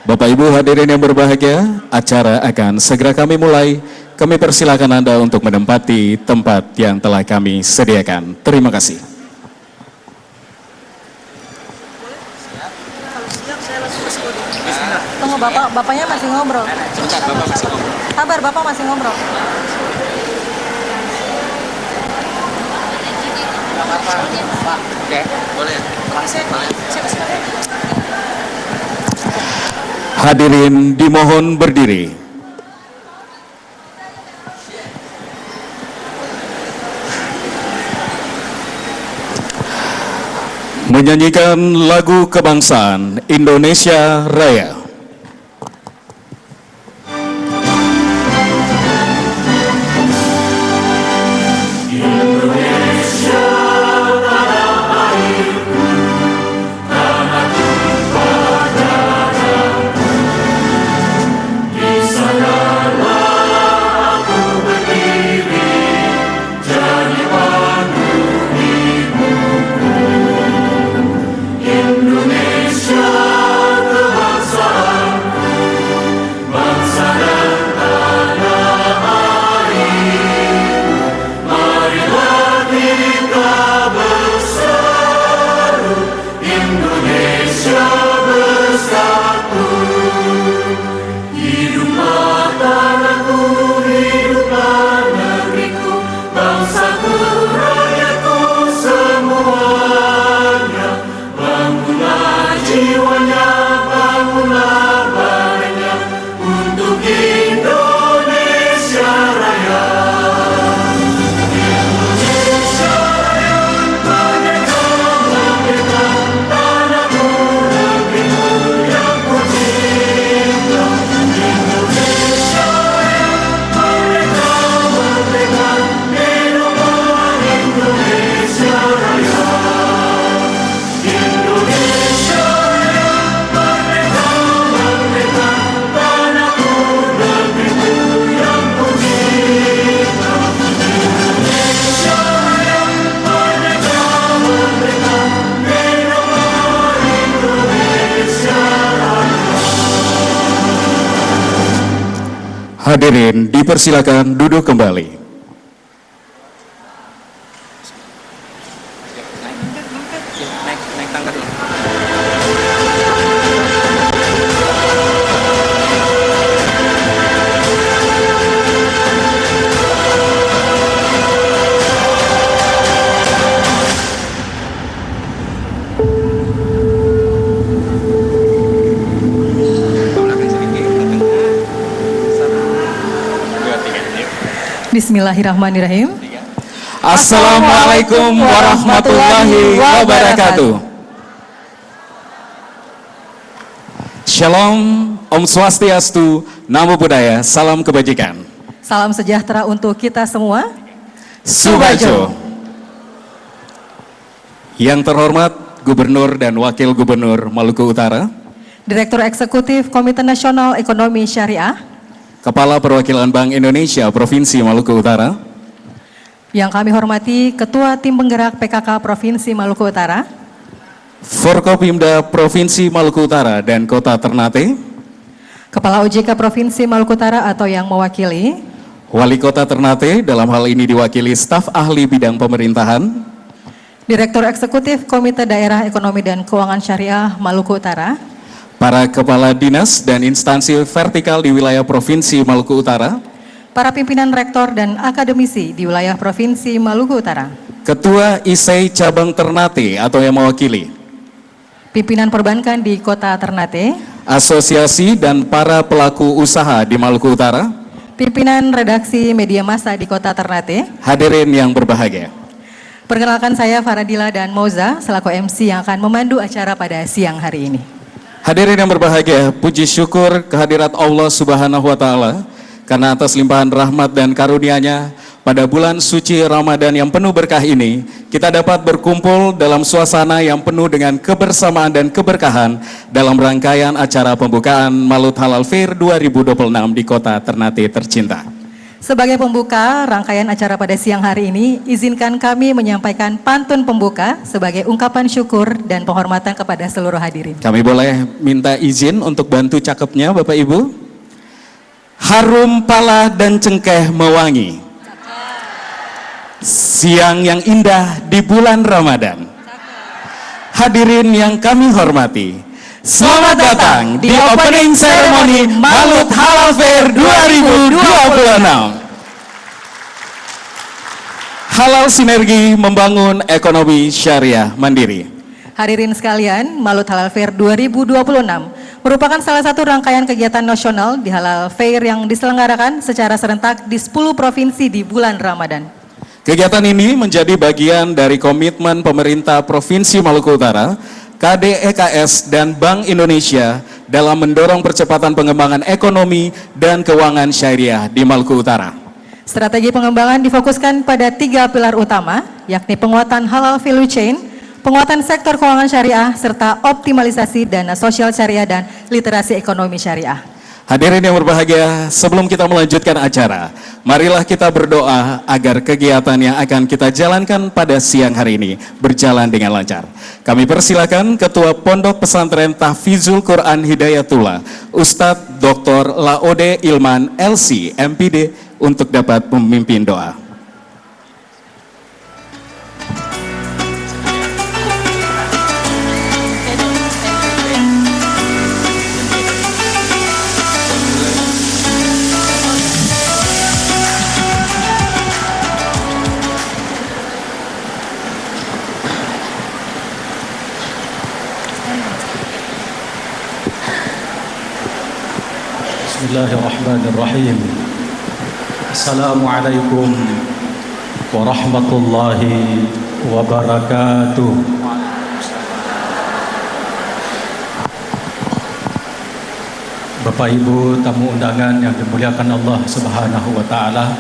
Bapak Ibu hadirin yang berbahagia, acara akan segera kami mulai. Kami persilakan Anda untuk menempati tempat yang telah kami sediakan. Terima kasih. Tunggu bapaknya masih ngobrol. Sebentar, Bapak masih ngobrol. Sabar, Bapak masih ngobrol. Oke, boleh. Hadirin dimohon berdiri. Menyanyikan lagu kebangsaan Indonesia Raya. Hadirin dipersilakan duduk kembali. Naik tangga dulu. Bismillahirrahmanirrahim. Assalamualaikum warahmatullahi wabarakatuh. Shalom, Om Swastiastu, Namo Buddhaya, salam kebajikan. Salam sejahtera untuk kita semua. Subajo. Yang terhormat Gubernur dan Wakil Gubernur Maluku Utara, Direktur Eksekutif Komite Nasional Ekonomi Syariah, Kepala Perwakilan Bank Indonesia Provinsi Maluku Utara, yang kami hormati Ketua Tim Penggerak PKK Provinsi Maluku Utara, Forkopimda Provinsi Maluku Utara dan Kota Ternate, Kepala OJK Provinsi Maluku Utara atau yang mewakili, Wali Kota Ternate dalam hal ini diwakili staf ahli bidang pemerintahan, Direktur Eksekutif Komite Daerah Ekonomi dan Keuangan Syariah Maluku Utara, para kepala dinas dan instansi vertikal di wilayah Provinsi Maluku Utara, para pimpinan rektor dan akademisi di wilayah Provinsi Maluku Utara, Ketua ISEI Cabang Ternate atau yang mewakili, pimpinan perbankan di Kota Ternate, asosiasi dan para pelaku usaha di Maluku Utara, pimpinan redaksi media massa di Kota Ternate. Hadirin yang berbahagia, Perkenalkan saya Faradila dan Moza selaku MC yang akan memandu acara pada siang hari ini. hadirin yang berbahagia, puji syukur kehadirat Allah Subhanahu wa Ta'ala karena atas limpahan rahmat dan karunia-Nya pada bulan suci Ramadan yang penuh berkah ini, kita dapat berkumpul dalam suasana yang penuh dengan kebersamaan dan keberkahan dalam rangkaian acara pembukaan Malut Halal Fair 2026 di Kota Ternate tercinta. Sebagai pembuka rangkaian acara pada siang hari ini, izinkan kami menyampaikan pantun pembuka sebagai ungkapan syukur dan penghormatan kepada seluruh hadirin. Kami boleh minta izin untuk bantu cakepnya Bapak Ibu? Harum pala dan cengkeh mewangi, siang yang indah di bulan Ramadan. Hadirin yang kami hormati, selamat datang di opening ceremony Malut Halal Fair 2026. Halal sinergi membangun ekonomi syariah mandiri. Hadirin sekalian, Malut Halal Fair 2026 merupakan salah satu rangkaian kegiatan nasional di Halal Fair yang diselenggarakan secara serentak di 10 provinsi di bulan Ramadan. Kegiatan ini menjadi bagian dari komitmen pemerintah Provinsi Maluku Utara, KDEKS, dan Bank Indonesia dalam mendorong percepatan pengembangan ekonomi dan keuangan syariah di Maluku Utara. Strategi pengembangan difokuskan pada 3 pilar utama, yakni penguatan halal value chain, penguatan sektor keuangan syariah, serta optimalisasi dana sosial syariah dan literasi ekonomi syariah. Hadirin yang berbahagia, sebelum kita melanjutkan acara, marilah kita berdoa agar kegiatan yang akan kita jalankan pada siang hari ini berjalan dengan lancar. Kami persilakan Ketua Pondok Pesantren Tahfizul Quran Hidayatullah, Ustadz Dr. Laode Ilman LC MPD untuk dapat memimpin doa. Bismillahirrahmanirrahim. Assalamualaikum warahmatullahi wabarakatuh. Bapak Ibu tamu undangan yang dimuliakan Allah Subhanahu wa taala,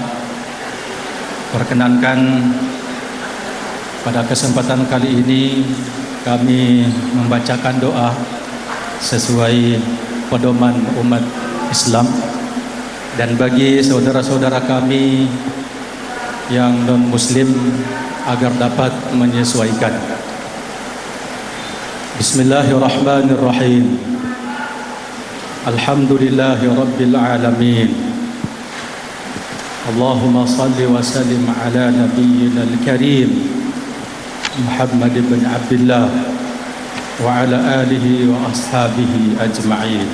perkenankan pada kesempatan kali ini kami membacakan doa sesuai pedoman umat Islam, dan bagi saudara-saudara kami yang non-muslim agar dapat menyesuaikan. Bismillahirrahmanirrahim. Alhamdulillahi rabbil alamin. Allahumma salli wa sallim ala nabiyyina al-karim Muhammad ibn Abdullah wa ala alihi wa ashabihi ajma'in.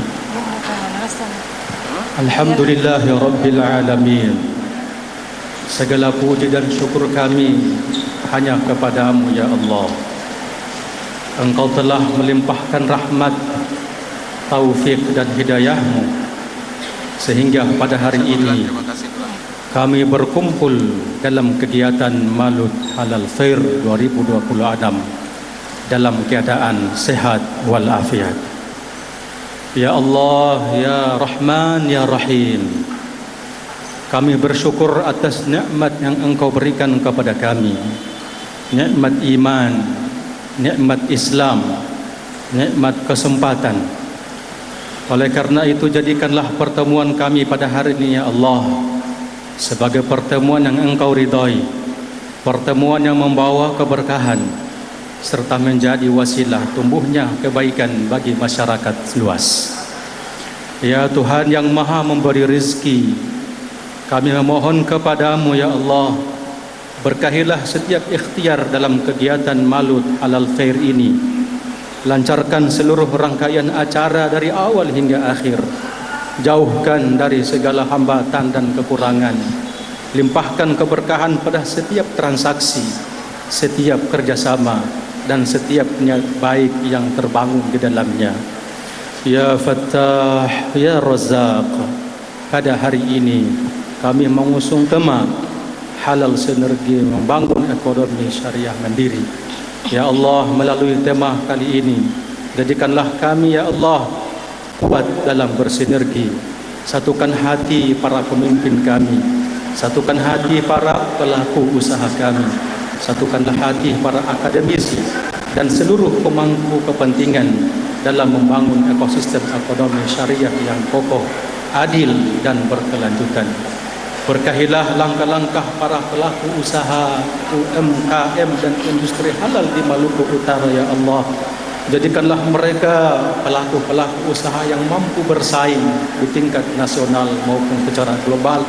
Alhamdulillahi rabbil alamin. Segala puji dan syukur kami hanya kepadamu ya Allah. Engkau telah melimpahkan rahmat, taufik dan hidayahmu, sehingga pada hari ini kami berkumpul dalam kegiatan Malut Halal Fair 2026 dalam keadaan sehat walafiat. Ya Allah, Ya Rahman, Ya Rahim, kami bersyukur atas nikmat yang Engkau berikan kepada kami, nikmat iman, nikmat Islam, nikmat kesempatan. Oleh karena itu, jadikanlah pertemuan kami pada hari ini ya Allah sebagai pertemuan yang Engkau ridhai, pertemuan yang membawa keberkahan serta menjadi wasilah tumbuhnya kebaikan bagi masyarakat luas. Ya Tuhan yang maha memberi rezeki, kami memohon kepadamu ya Allah, berkahilah setiap ikhtiar dalam kegiatan Malut Halal Fair ini. Lancarkan seluruh rangkaian acara dari awal hingga akhir. Jauhkan dari segala hambatan dan kekurangan. Limpahkan keberkahan pada setiap transaksi, setiap kerjasama, dan setiap niat baik yang terbangun di dalamnya. Ya Fattah, Ya Razzaq, pada hari ini kami mengusung tema halal sinergi membangun ekonomi syariah mandiri. Ya Allah, melalui tema kali ini, jadikanlah kami ya Allah kuat dalam bersinergi. Satukan hati para pemimpin kami, satukan hati para pelaku usaha kami, satukanlah hati para akademisi dan seluruh pemangku kepentingan dalam membangun ekosistem ekonomi syariah yang kokoh, adil dan berkelanjutan. Berkahilah langkah-langkah para pelaku usaha UMKM dan industri halal di Maluku Utara ya Allah. Jadikanlah mereka pelaku-pelaku usaha yang mampu bersaing di tingkat nasional maupun secara global.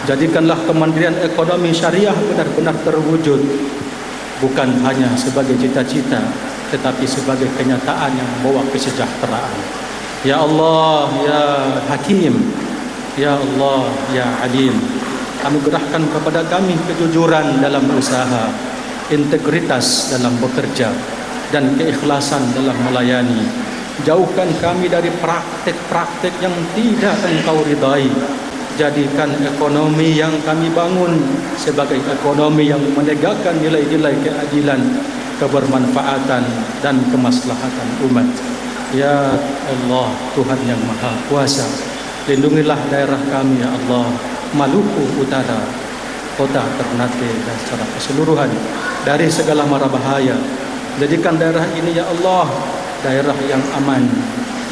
Jadikanlah Kementerian Ekonomi Syariah benar-benar terwujud, bukan hanya sebagai cita-cita, tetapi sebagai kenyataan yang membawa kesejahteraan. Ya Allah, ya Hakim, ya Allah, ya Alim, anugerahkan kepada kami kejujuran dalam usaha, integritas dalam bekerja, dan keikhlasan dalam melayani. Jauhkan kami dari praktek-praktek yang tidak Engkau ridai. Jadikan ekonomi yang kami bangun sebagai ekonomi yang menegakkan nilai-nilai keadilan, kebermanfaatan, dan kemaslahatan umat. Ya Allah, Tuhan yang Maha Kuasa, lindungilah daerah kami ya Allah, Maluku Utara, kota Ternate dan secara keseluruhan dari segala mara bahaya. Jadikan daerah ini ya Allah daerah yang aman,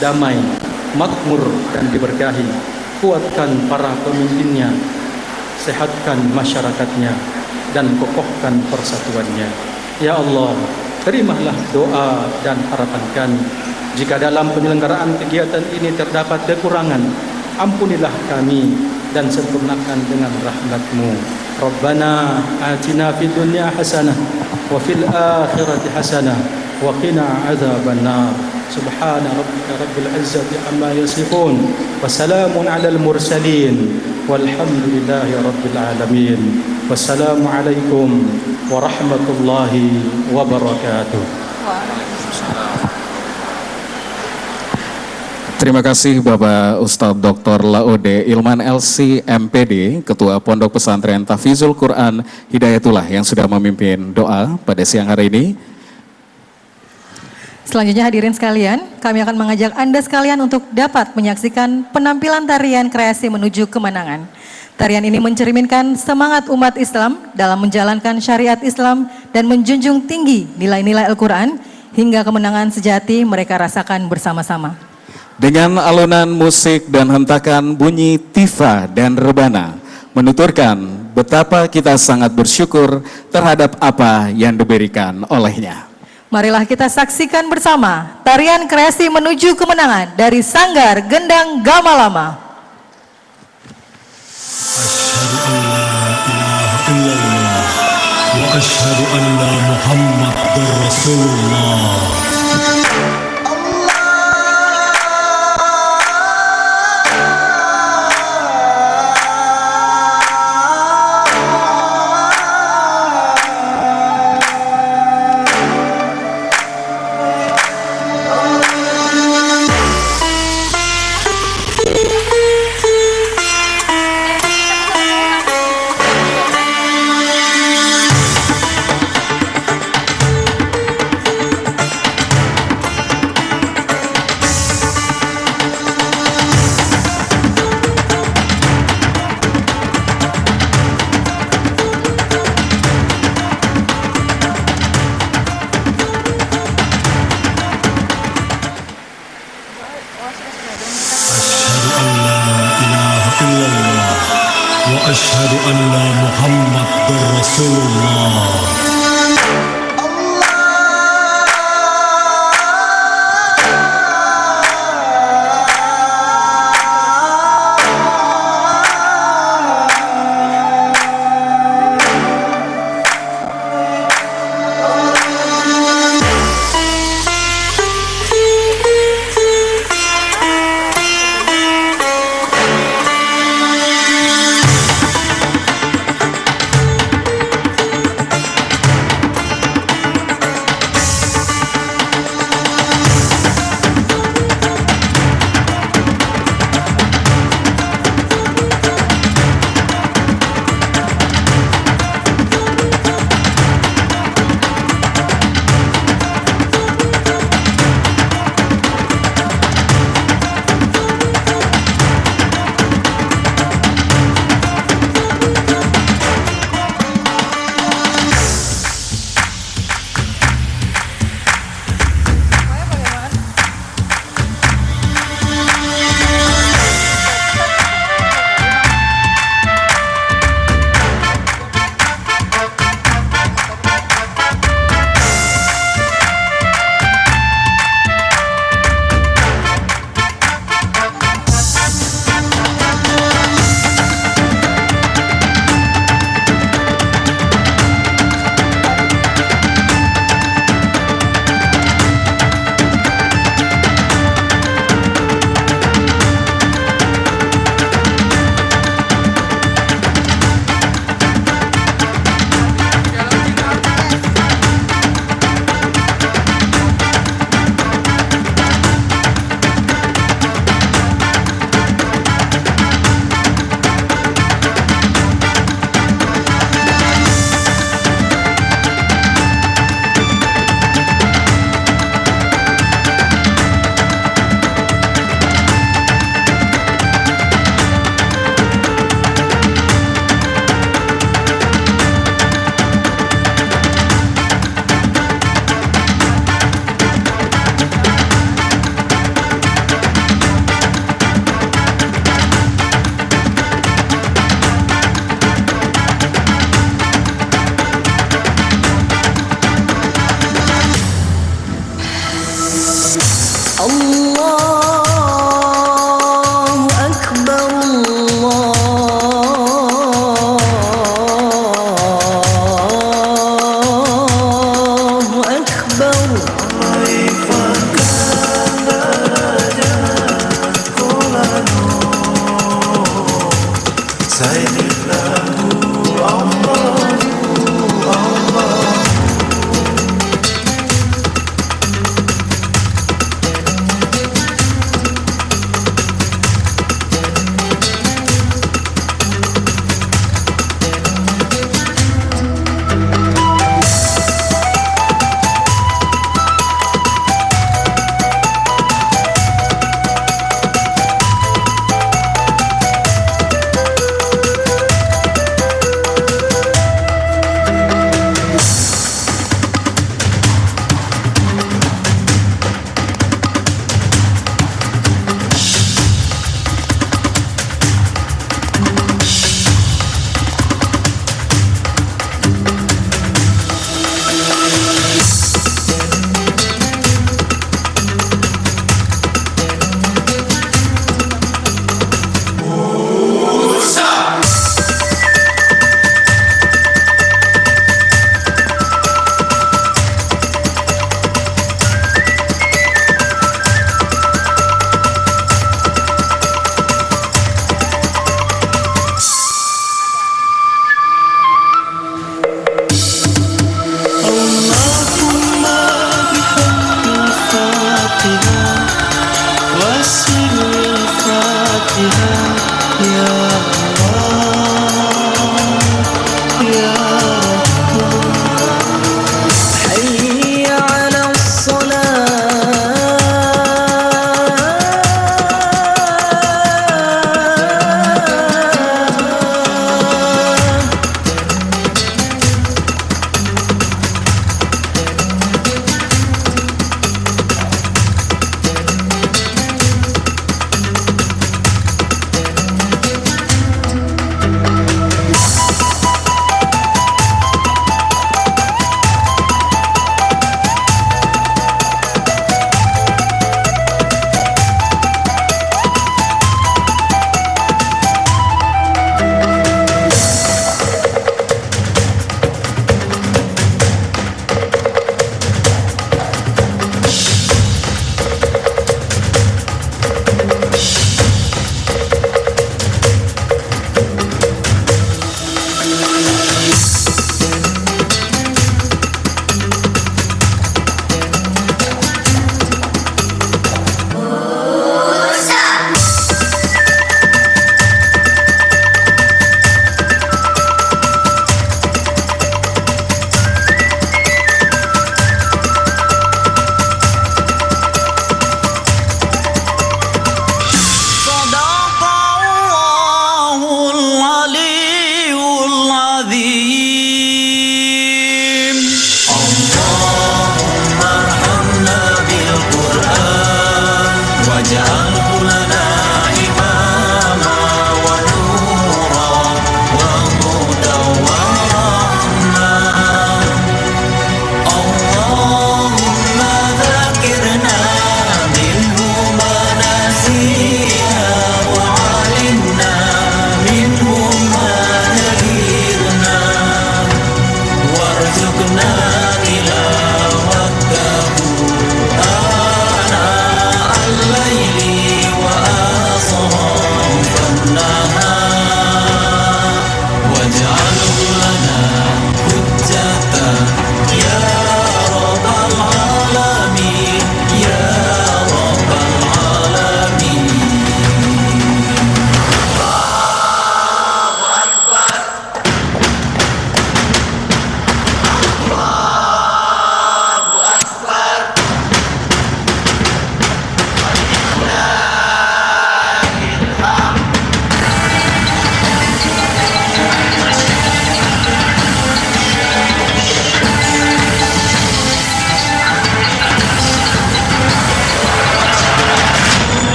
damai, makmur dan diberkahi. Kuatkan para pemimpinnya, sehatkan masyarakatnya, dan kokohkan persatuannya. Ya Allah, terimalah doa dan harapan kami. Jika dalam penyelenggaraan kegiatan ini terdapat kekurangan, ampunilah kami dan sempurnakan dengan rahmat-Mu. Rabbana atina fid dunya hasanah wa fil akhirati hasanah wa qina adzabannar. Subhana rabbika rabbil izzati amma yasifun wa salamun alal mursalin walhamdulillahi rabbil alamin. Wassalamu alaikum warahmatullahi wabarakatuh. Terima kasih Bapak Ustadz Dr. Laude Ilman LC MPD, Ketua Pondok Pesantren Tahfizul Quran Hidayatullah yang sudah memimpin doa pada siang hari ini. Selanjutnya hadirin sekalian, kami akan mengajak Anda sekalian untuk dapat menyaksikan penampilan tarian kreasi menuju kemenangan. Tarian ini mencerminkan semangat umat Islam dalam menjalankan syariat Islam dan menjunjung tinggi nilai-nilai Al-Quran hingga kemenangan sejati mereka rasakan bersama-sama. Dengan alunan musik dan hentakan bunyi tifa dan rebana, menuturkan betapa kita sangat bersyukur terhadap apa yang diberikan olehnya. Marilah kita saksikan bersama tarian kreasi menuju kemenangan dari Sanggar Gendang Gamalama. Asyhadu an la ilaha illallah wa asyhadu anna Muhammadar Rasulullah. Asyhadu anna Muhammadar Rasulullah.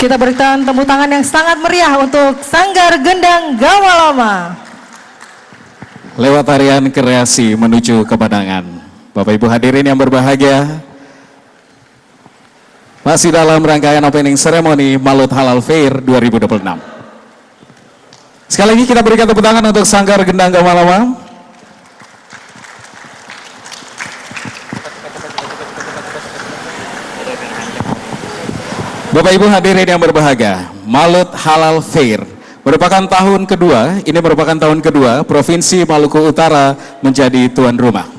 Kita berikan tepuk tangan yang sangat meriah untuk Sanggar Gendang Gamalama. Lewat tarian kreasi menuju kemenangan. Bapak Ibu hadirin yang berbahagia, masih dalam rangkaian opening ceremony Malut Halal Fair 2026. Sekali lagi kita berikan tepuk tangan untuk Sanggar Gendang Gamalama. Bapak Ibu hadirin yang berbahagia, Malut Halal Fair merupakan tahun kedua, ini merupakan tahun kedua Provinsi Maluku Utara menjadi tuan rumah.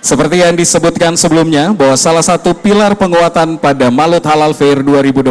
Seperti yang disebutkan sebelumnya, bahwa salah satu pilar penguatan pada Malut Halal Fair 2026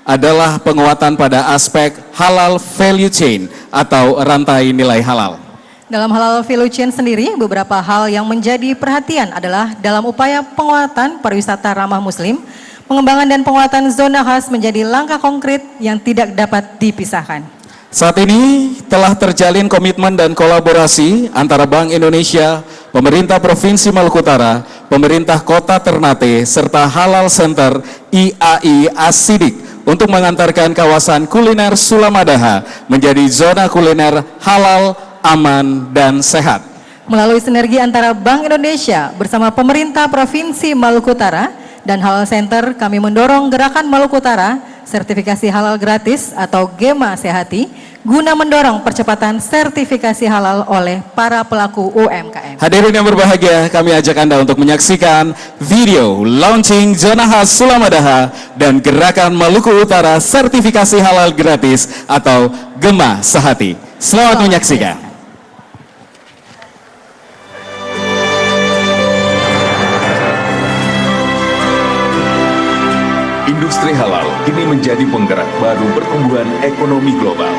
adalah penguatan pada aspek halal value chain atau rantai nilai halal. Dalam halal value chain sendiri, beberapa hal yang menjadi perhatian adalah dalam upaya penguatan pariwisata ramah muslim, pengembangan dan penguatan zona khas menjadi langkah konkret yang tidak dapat dipisahkan. Saat ini telah terjalin komitmen dan kolaborasi antara Bank Indonesia, pemerintah Provinsi Maluku Utara, pemerintah Kota Ternate, serta Halal Center IAI Asidik untuk mengantarkan kawasan kuliner Sulamadaha menjadi zona kuliner halal, aman, dan sehat. Melalui sinergi antara Bank Indonesia bersama pemerintah Provinsi Maluku Utara dan Halal Center, kami mendorong gerakan Maluku Utara sertifikasi halal gratis atau Gema Sehati guna mendorong percepatan sertifikasi halal oleh para pelaku UMKM. Hadirin yang berbahagia, kami ajak Anda untuk menyaksikan video launching Zona Khas Sulamadaha dan gerakan Maluku Utara sertifikasi halal gratis atau Gema Sehati. Selamat menyaksikan. Industri halal kini menjadi penggerak baru pertumbuhan ekonomi global.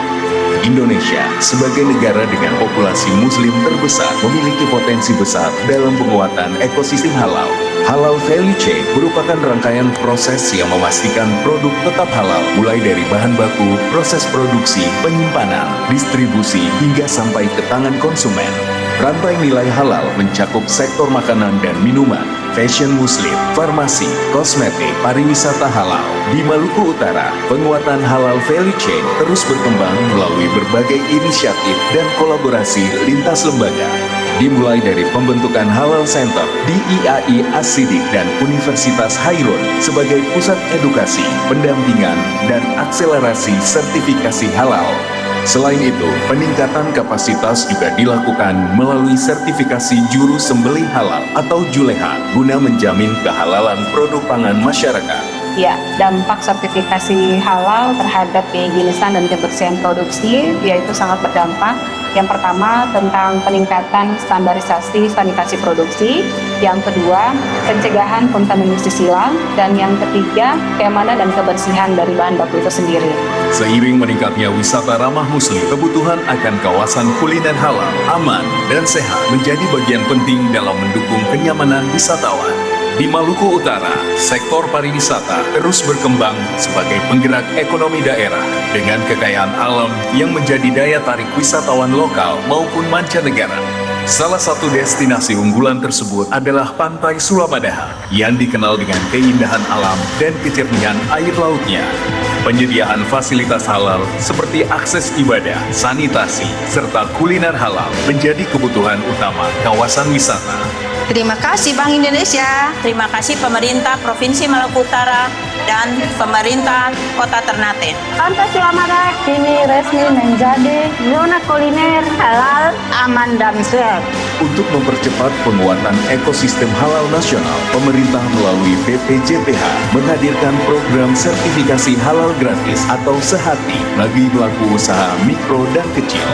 Indonesia sebagai negara dengan populasi muslim terbesar memiliki potensi besar dalam penguatan ekosistem halal. Halal value chain merupakan rangkaian proses yang memastikan produk tetap halal mulai dari bahan baku, proses produksi, penyimpanan, distribusi hingga sampai ke tangan konsumen. Rantai nilai halal mencakup sektor makanan dan minuman, fashion muslim, farmasi, kosmetik, pariwisata halal. Di Maluku Utara, penguatan halal value chain terus berkembang melalui berbagai inisiatif dan kolaborasi lintas lembaga. Dimulai dari pembentukan Halal Center di IAI As-Siddiq dan Universitas Hairun sebagai pusat edukasi, pendampingan, dan akselerasi sertifikasi halal. Selain itu, peningkatan kapasitas juga dilakukan melalui sertifikasi juru sembelih halal atau juleha guna menjamin kehalalan produk pangan masyarakat. Ya, dampak sertifikasi halal terhadap kehigienisan dan kebersihan produksi yaitu sangat berdampak. Yang pertama tentang peningkatan standarisasi sanitasi produksi, yang kedua pencegahan kontaminasi silang, dan yang ketiga keamanan dan kebersihan dari bahan baku itu sendiri. Seiring meningkatnya wisata ramah muslim, kebutuhan akan kawasan kuliner halal, aman, dan sehat menjadi bagian penting dalam mendukung kenyamanan wisatawan. Di Maluku Utara, sektor pariwisata terus berkembang sebagai penggerak ekonomi daerah dengan kekayaan alam yang menjadi daya tarik wisatawan lokal maupun mancanegara. Salah satu destinasi unggulan tersebut adalah Pantai Sulamadaha yang dikenal dengan keindahan alam dan kejernihan air lautnya. Penyediaan fasilitas halal seperti akses ibadah, sanitasi, serta kuliner halal menjadi kebutuhan utama kawasan wisata. Terima kasih Bank Indonesia, terima kasih pemerintah Provinsi Maluku Utara dan pemerintah Kota Ternate. Pantai Sulamadaha kini resmi menjadi zona kuliner halal, aman dan sehat. Untuk mempercepat penguatan ekosistem halal nasional, pemerintah melalui BPJPH menghadirkan program sertifikasi halal gratis atau Sehati bagi pelaku usaha mikro dan kecil.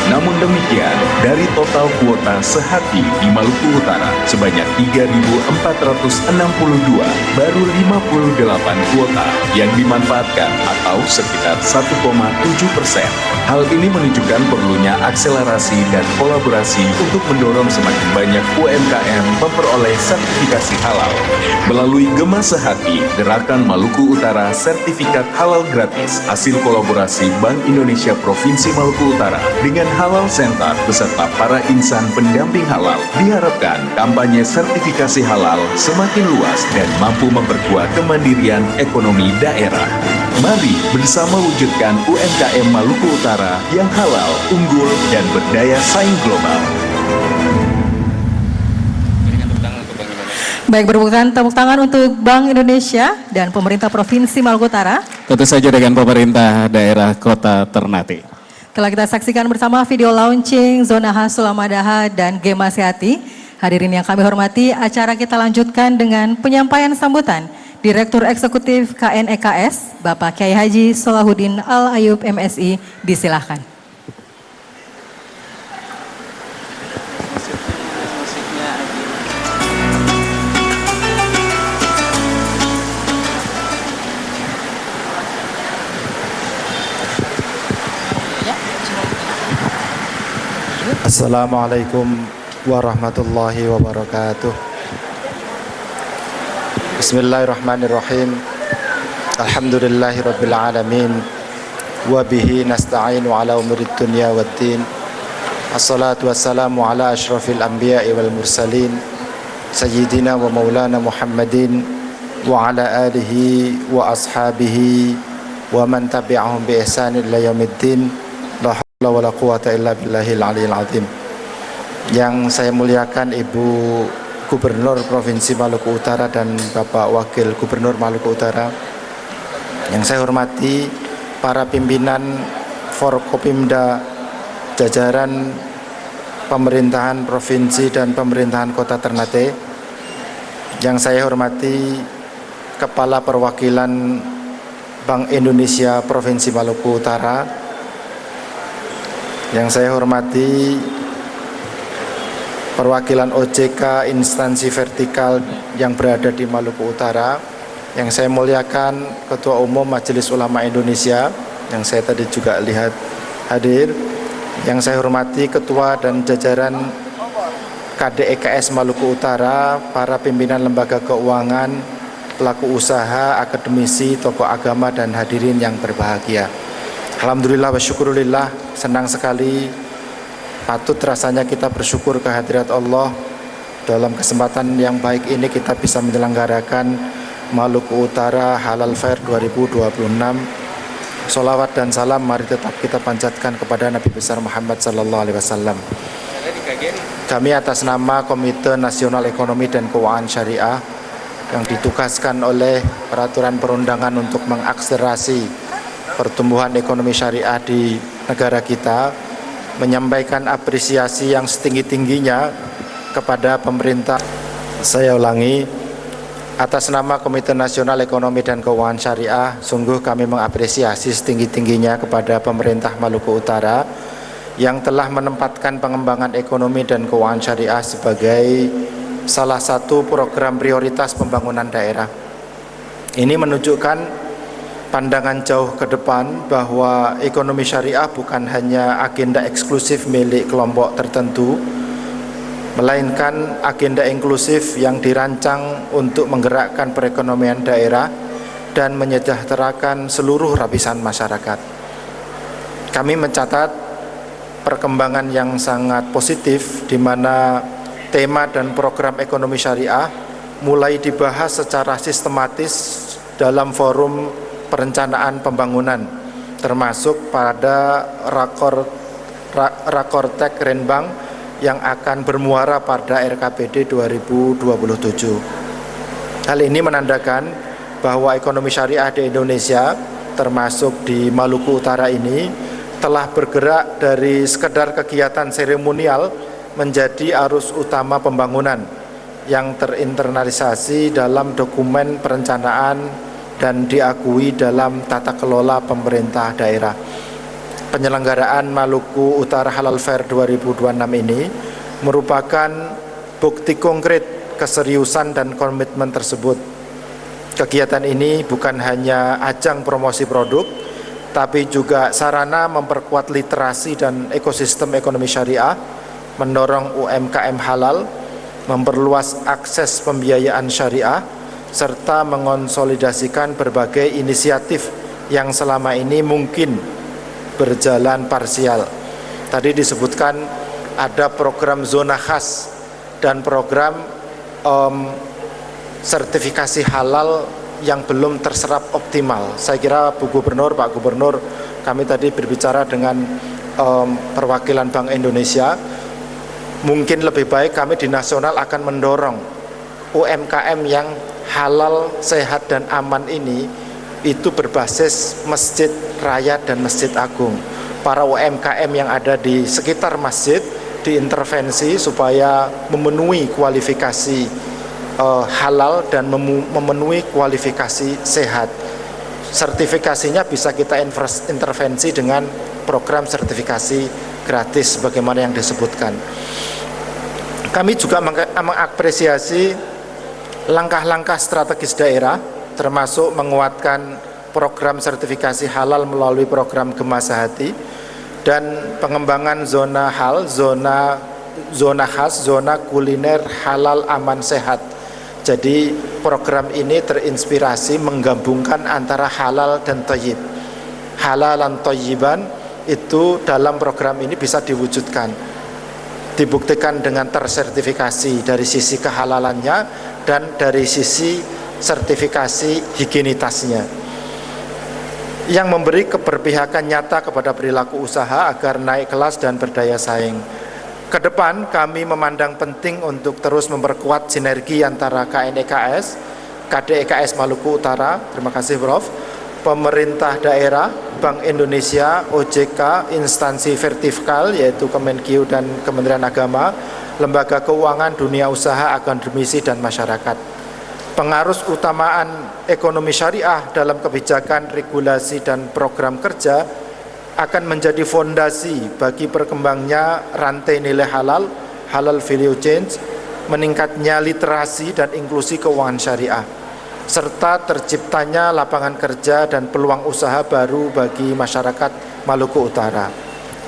Namun demikian, dari total kuota Sehati di Maluku Utara sebanyak 3.462, baru 58 kuota yang dimanfaatkan atau sekitar 1,7%. Hal ini menunjukkan perlunya akselerasi dan kolaborasi untuk mendorong semakin banyak UMKM memperoleh sertifikasi halal. Melalui Gema Sehati, Gerakan Maluku Utara Sertifikat Halal Gratis, hasil kolaborasi Bank Indonesia Provinsi Maluku Utara dengan Halal Center beserta para insan pendamping halal, diharapkan kampanye sertifikasi halal semakin luas dan mampu memperkuat kemandirian ekonomi daerah. Mari bersama wujudkan UMKM Maluku Utara yang halal, unggul, dan berdaya saing global. Baik, berbukan tepuk tangan untuk Bank Indonesia dan pemerintah Provinsi Maluku Utara. Tentu saja dengan pemerintah daerah Kota Ternate. Telah kita saksikan bersama video launching Zona Khas Sulamadaha dan Gema Sehati. Hadirin yang kami hormati, acara kita lanjutkan dengan penyampaian sambutan Direktur Eksekutif KNEKS, Bapak Kiai Haji Solahuddin Al-Ayub MSI, disilahkan. Assalamualaikum warahmatullahi wabarakatuh. Bismillahirrahmanirrahim. Alhamdulillahi rabbil alamin. Wa bihi nasta'inu ala umurid dunya waddin. Assalatu wassalamu ala ashrafil anbiya'i wal mursalin. Sayyidina wa maulana Muhammadin. Wa ala alihi wa ashabihi. Wa man tabi'ahum bi ihsanin ila yaumiddin. La hawla wa la quwata illa billahil aliyil azim. Yang saya muliakan Ibu Gubernur Provinsi Maluku Utara dan Bapak Wakil Gubernur Maluku Utara. Yang saya hormati para pimpinan Forkopimda, jajaran pemerintahan provinsi dan pemerintahan kota Ternate. Yang saya hormati Kepala Perwakilan Bank Indonesia Provinsi Maluku Utara. Yang saya hormati perwakilan OJK instansi vertikal yang berada di Maluku Utara. Yang saya muliakan Ketua Umum Majelis Ulama Indonesia yang saya tadi juga lihat hadir. Yang saya hormati Ketua dan jajaran KDEKS Maluku Utara, para pimpinan lembaga keuangan, pelaku usaha, akademisi, tokoh agama, dan hadirin yang berbahagia. Alhamdulillah wa syukurillah, senang sekali. Patut rasanya kita bersyukur kehadirat Allah. Dalam kesempatan yang baik ini kita bisa menyelenggarakan Maluku Utara Halal Fair 2026. Sholawat dan salam mari tetap kita panjatkan kepada Nabi besar Muhammad sallallahu alaihi wasallam. Kami atas nama Komite Nasional Ekonomi dan Keuangan Syariah yang ditugaskan oleh peraturan perundangan untuk mengakselerasi pertumbuhan ekonomi syariah di negara kita, menyampaikan apresiasi yang setinggi-tingginya kepada pemerintah. Saya ulangi, atas nama Komite Nasional Ekonomi dan Keuangan Syariah, sungguh kami mengapresiasi setinggi-tingginya kepada pemerintah Maluku Utara yang telah menempatkan pengembangan ekonomi dan keuangan syariah sebagai salah satu program prioritas pembangunan daerah. Ini menunjukkan pandangan jauh ke depan bahwa ekonomi syariah bukan hanya agenda eksklusif milik kelompok tertentu, melainkan agenda inklusif yang dirancang untuk menggerakkan perekonomian daerah dan menyejahterakan seluruh lapisan masyarakat. Kami mencatat perkembangan yang sangat positif di mana tema dan program ekonomi syariah mulai dibahas secara sistematis dalam forum perencanaan pembangunan, termasuk pada Rakortek Renbang yang akan bermuara pada RKPD 2027. Hal ini menandakan bahwa ekonomi syariah di Indonesia, termasuk di Maluku Utara ini, telah bergerak dari sekedar kegiatan seremonial menjadi arus utama pembangunan yang terinternalisasi dalam dokumen perencanaan dan diakui dalam tata kelola pemerintah daerah. Penyelenggaraan Maluku Utara Halal Fair 2026 ini merupakan bukti konkret keseriusan dan komitmen tersebut. Kegiatan ini bukan hanya ajang promosi produk, tapi juga sarana memperkuat literasi dan ekosistem ekonomi syariah, mendorong UMKM halal, memperluas akses pembiayaan syariah, serta mengonsolidasikan berbagai inisiatif yang selama ini mungkin berjalan parsial. Tadi disebutkan ada program zona khas dan program sertifikasi halal yang belum terserap optimal. Saya kira Bu Gubernur, Pak Gubernur, kami tadi berbicara dengan perwakilan Bank Indonesia. Mungkin lebih baik kami di nasional akan mendorong UMKM yang halal, sehat, dan aman ini itu berbasis masjid raya dan masjid agung. Para UMKM yang ada di sekitar masjid diintervensi supaya memenuhi kualifikasi halal dan memenuhi kualifikasi sehat. Sertifikasinya bisa kita intervensi dengan program sertifikasi gratis sebagaimana yang disebutkan. Kami juga mengapresiasi langkah-langkah strategis daerah, termasuk menguatkan program sertifikasi halal melalui program Gema Sehati dan pengembangan zona hal, zona khas, zona kuliner halal aman sehat. Jadi program ini terinspirasi menggabungkan antara halal dan thayyib. Halal dan thayyiban itu dalam program ini bisa diwujudkan, dibuktikan dengan tersertifikasi dari sisi kehalalannya dan dari sisi sertifikasi higienitasnya, yang memberi keberpihakan nyata kepada perilaku usaha agar naik kelas dan berdaya saing. Kedepan kami memandang penting untuk terus memperkuat sinergi antara KNEKS, KDEKS Maluku Utara, terima kasih Prof, pemerintah daerah, Bank Indonesia, OJK, instansi vertikal yaitu Kemenkeu dan Kementerian Agama, lembaga keuangan, dunia usaha, akademisi dan masyarakat. Pengarus utamaan ekonomi syariah dalam kebijakan, regulasi dan program kerja akan menjadi fondasi bagi berkembangnya rantai nilai halal, halal value chain, meningkatnya literasi dan inklusi keuangan syariah, serta terciptanya lapangan kerja dan peluang usaha baru bagi masyarakat Maluku Utara.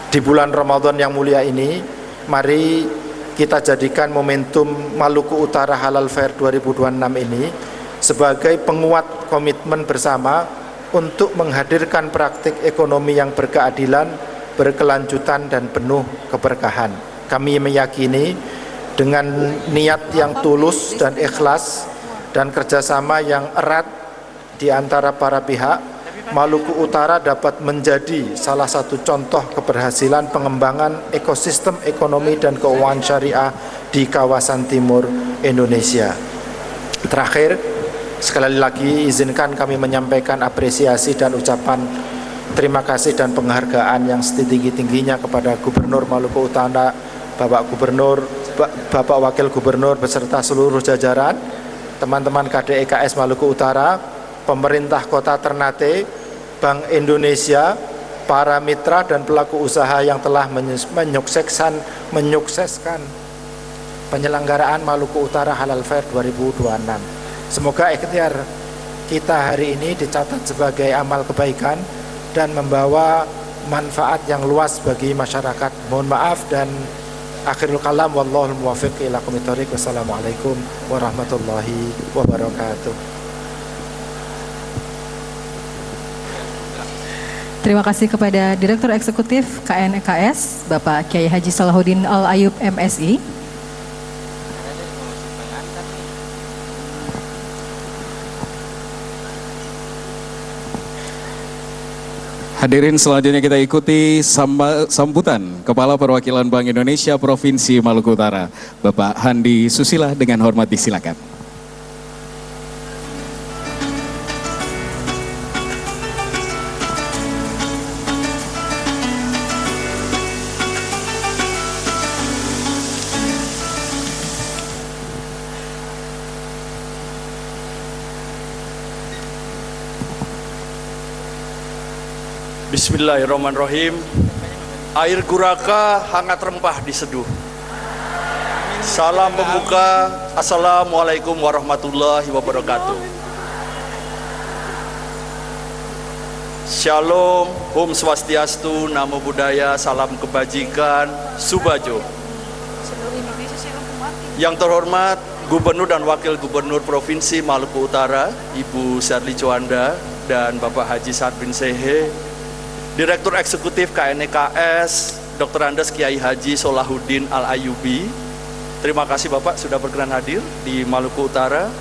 Di bulan Ramadan yang mulia ini, mari kita jadikan momentum Maluku Utara Halal Fair 2026 ini sebagai penguat komitmen bersama untuk menghadirkan praktik ekonomi yang berkeadilan, berkelanjutan dan penuh keberkahan. Kami meyakini dengan niat yang tulus dan ikhlas dan kerjasama yang erat di antara para pihak, Maluku Utara dapat menjadi salah satu contoh keberhasilan pengembangan ekosistem ekonomi dan keuangan syariah di kawasan timur Indonesia. Terakhir, sekali lagi izinkan kami menyampaikan apresiasi dan ucapan terima kasih dan penghargaan yang setinggi-tingginya kepada Gubernur Maluku Utara, Bapak Gubernur, Bapak Wakil Gubernur beserta seluruh jajaran, teman-teman KDEKS Maluku Utara, pemerintah Kota Ternate, Bank Indonesia, para mitra dan pelaku usaha yang telah menyukseskan penyelenggaraan Maluku Utara Halal Fair 2026. Semoga ikhtiar kita hari ini dicatat sebagai amal kebaikan dan membawa manfaat yang luas bagi masyarakat. Mohon maaf dan akhirul kalam, wallahul muwaffiq ila aqwamit thoriq. Wassalamualaikum warahmatullahi wabarakatuh. Terima kasih kepada Direktur Eksekutif KNEKS, Bapak Kiai Haji Salahuddin Al-Ayub MSI. Hadirin selanjutnya kita ikuti sambutan Kepala Perwakilan Bank Indonesia Provinsi Maluku Utara, Bapak Handi Susila, dengan hormat disilakan. Bismillahirrahmanirrahim. Air guraka hangat rempah diseduh. Salam pembuka. Assalamualaikum warahmatullahi wabarakatuh. Shalom, Om Swastiastu, Namo Buddhaya, salam kebajikan, Subajo. Yang terhormat Gubernur dan Wakil Gubernur Provinsi Maluku Utara, Ibu Syarli Juanda dan Bapak Haji Sa'ad bin Sehe, Direktur Eksekutif KNEKS, Dr. Andes Kiai Haji Salahuddin Al-Ayubi. Terima kasih Bapak sudah berkenan hadir di Maluku Utara.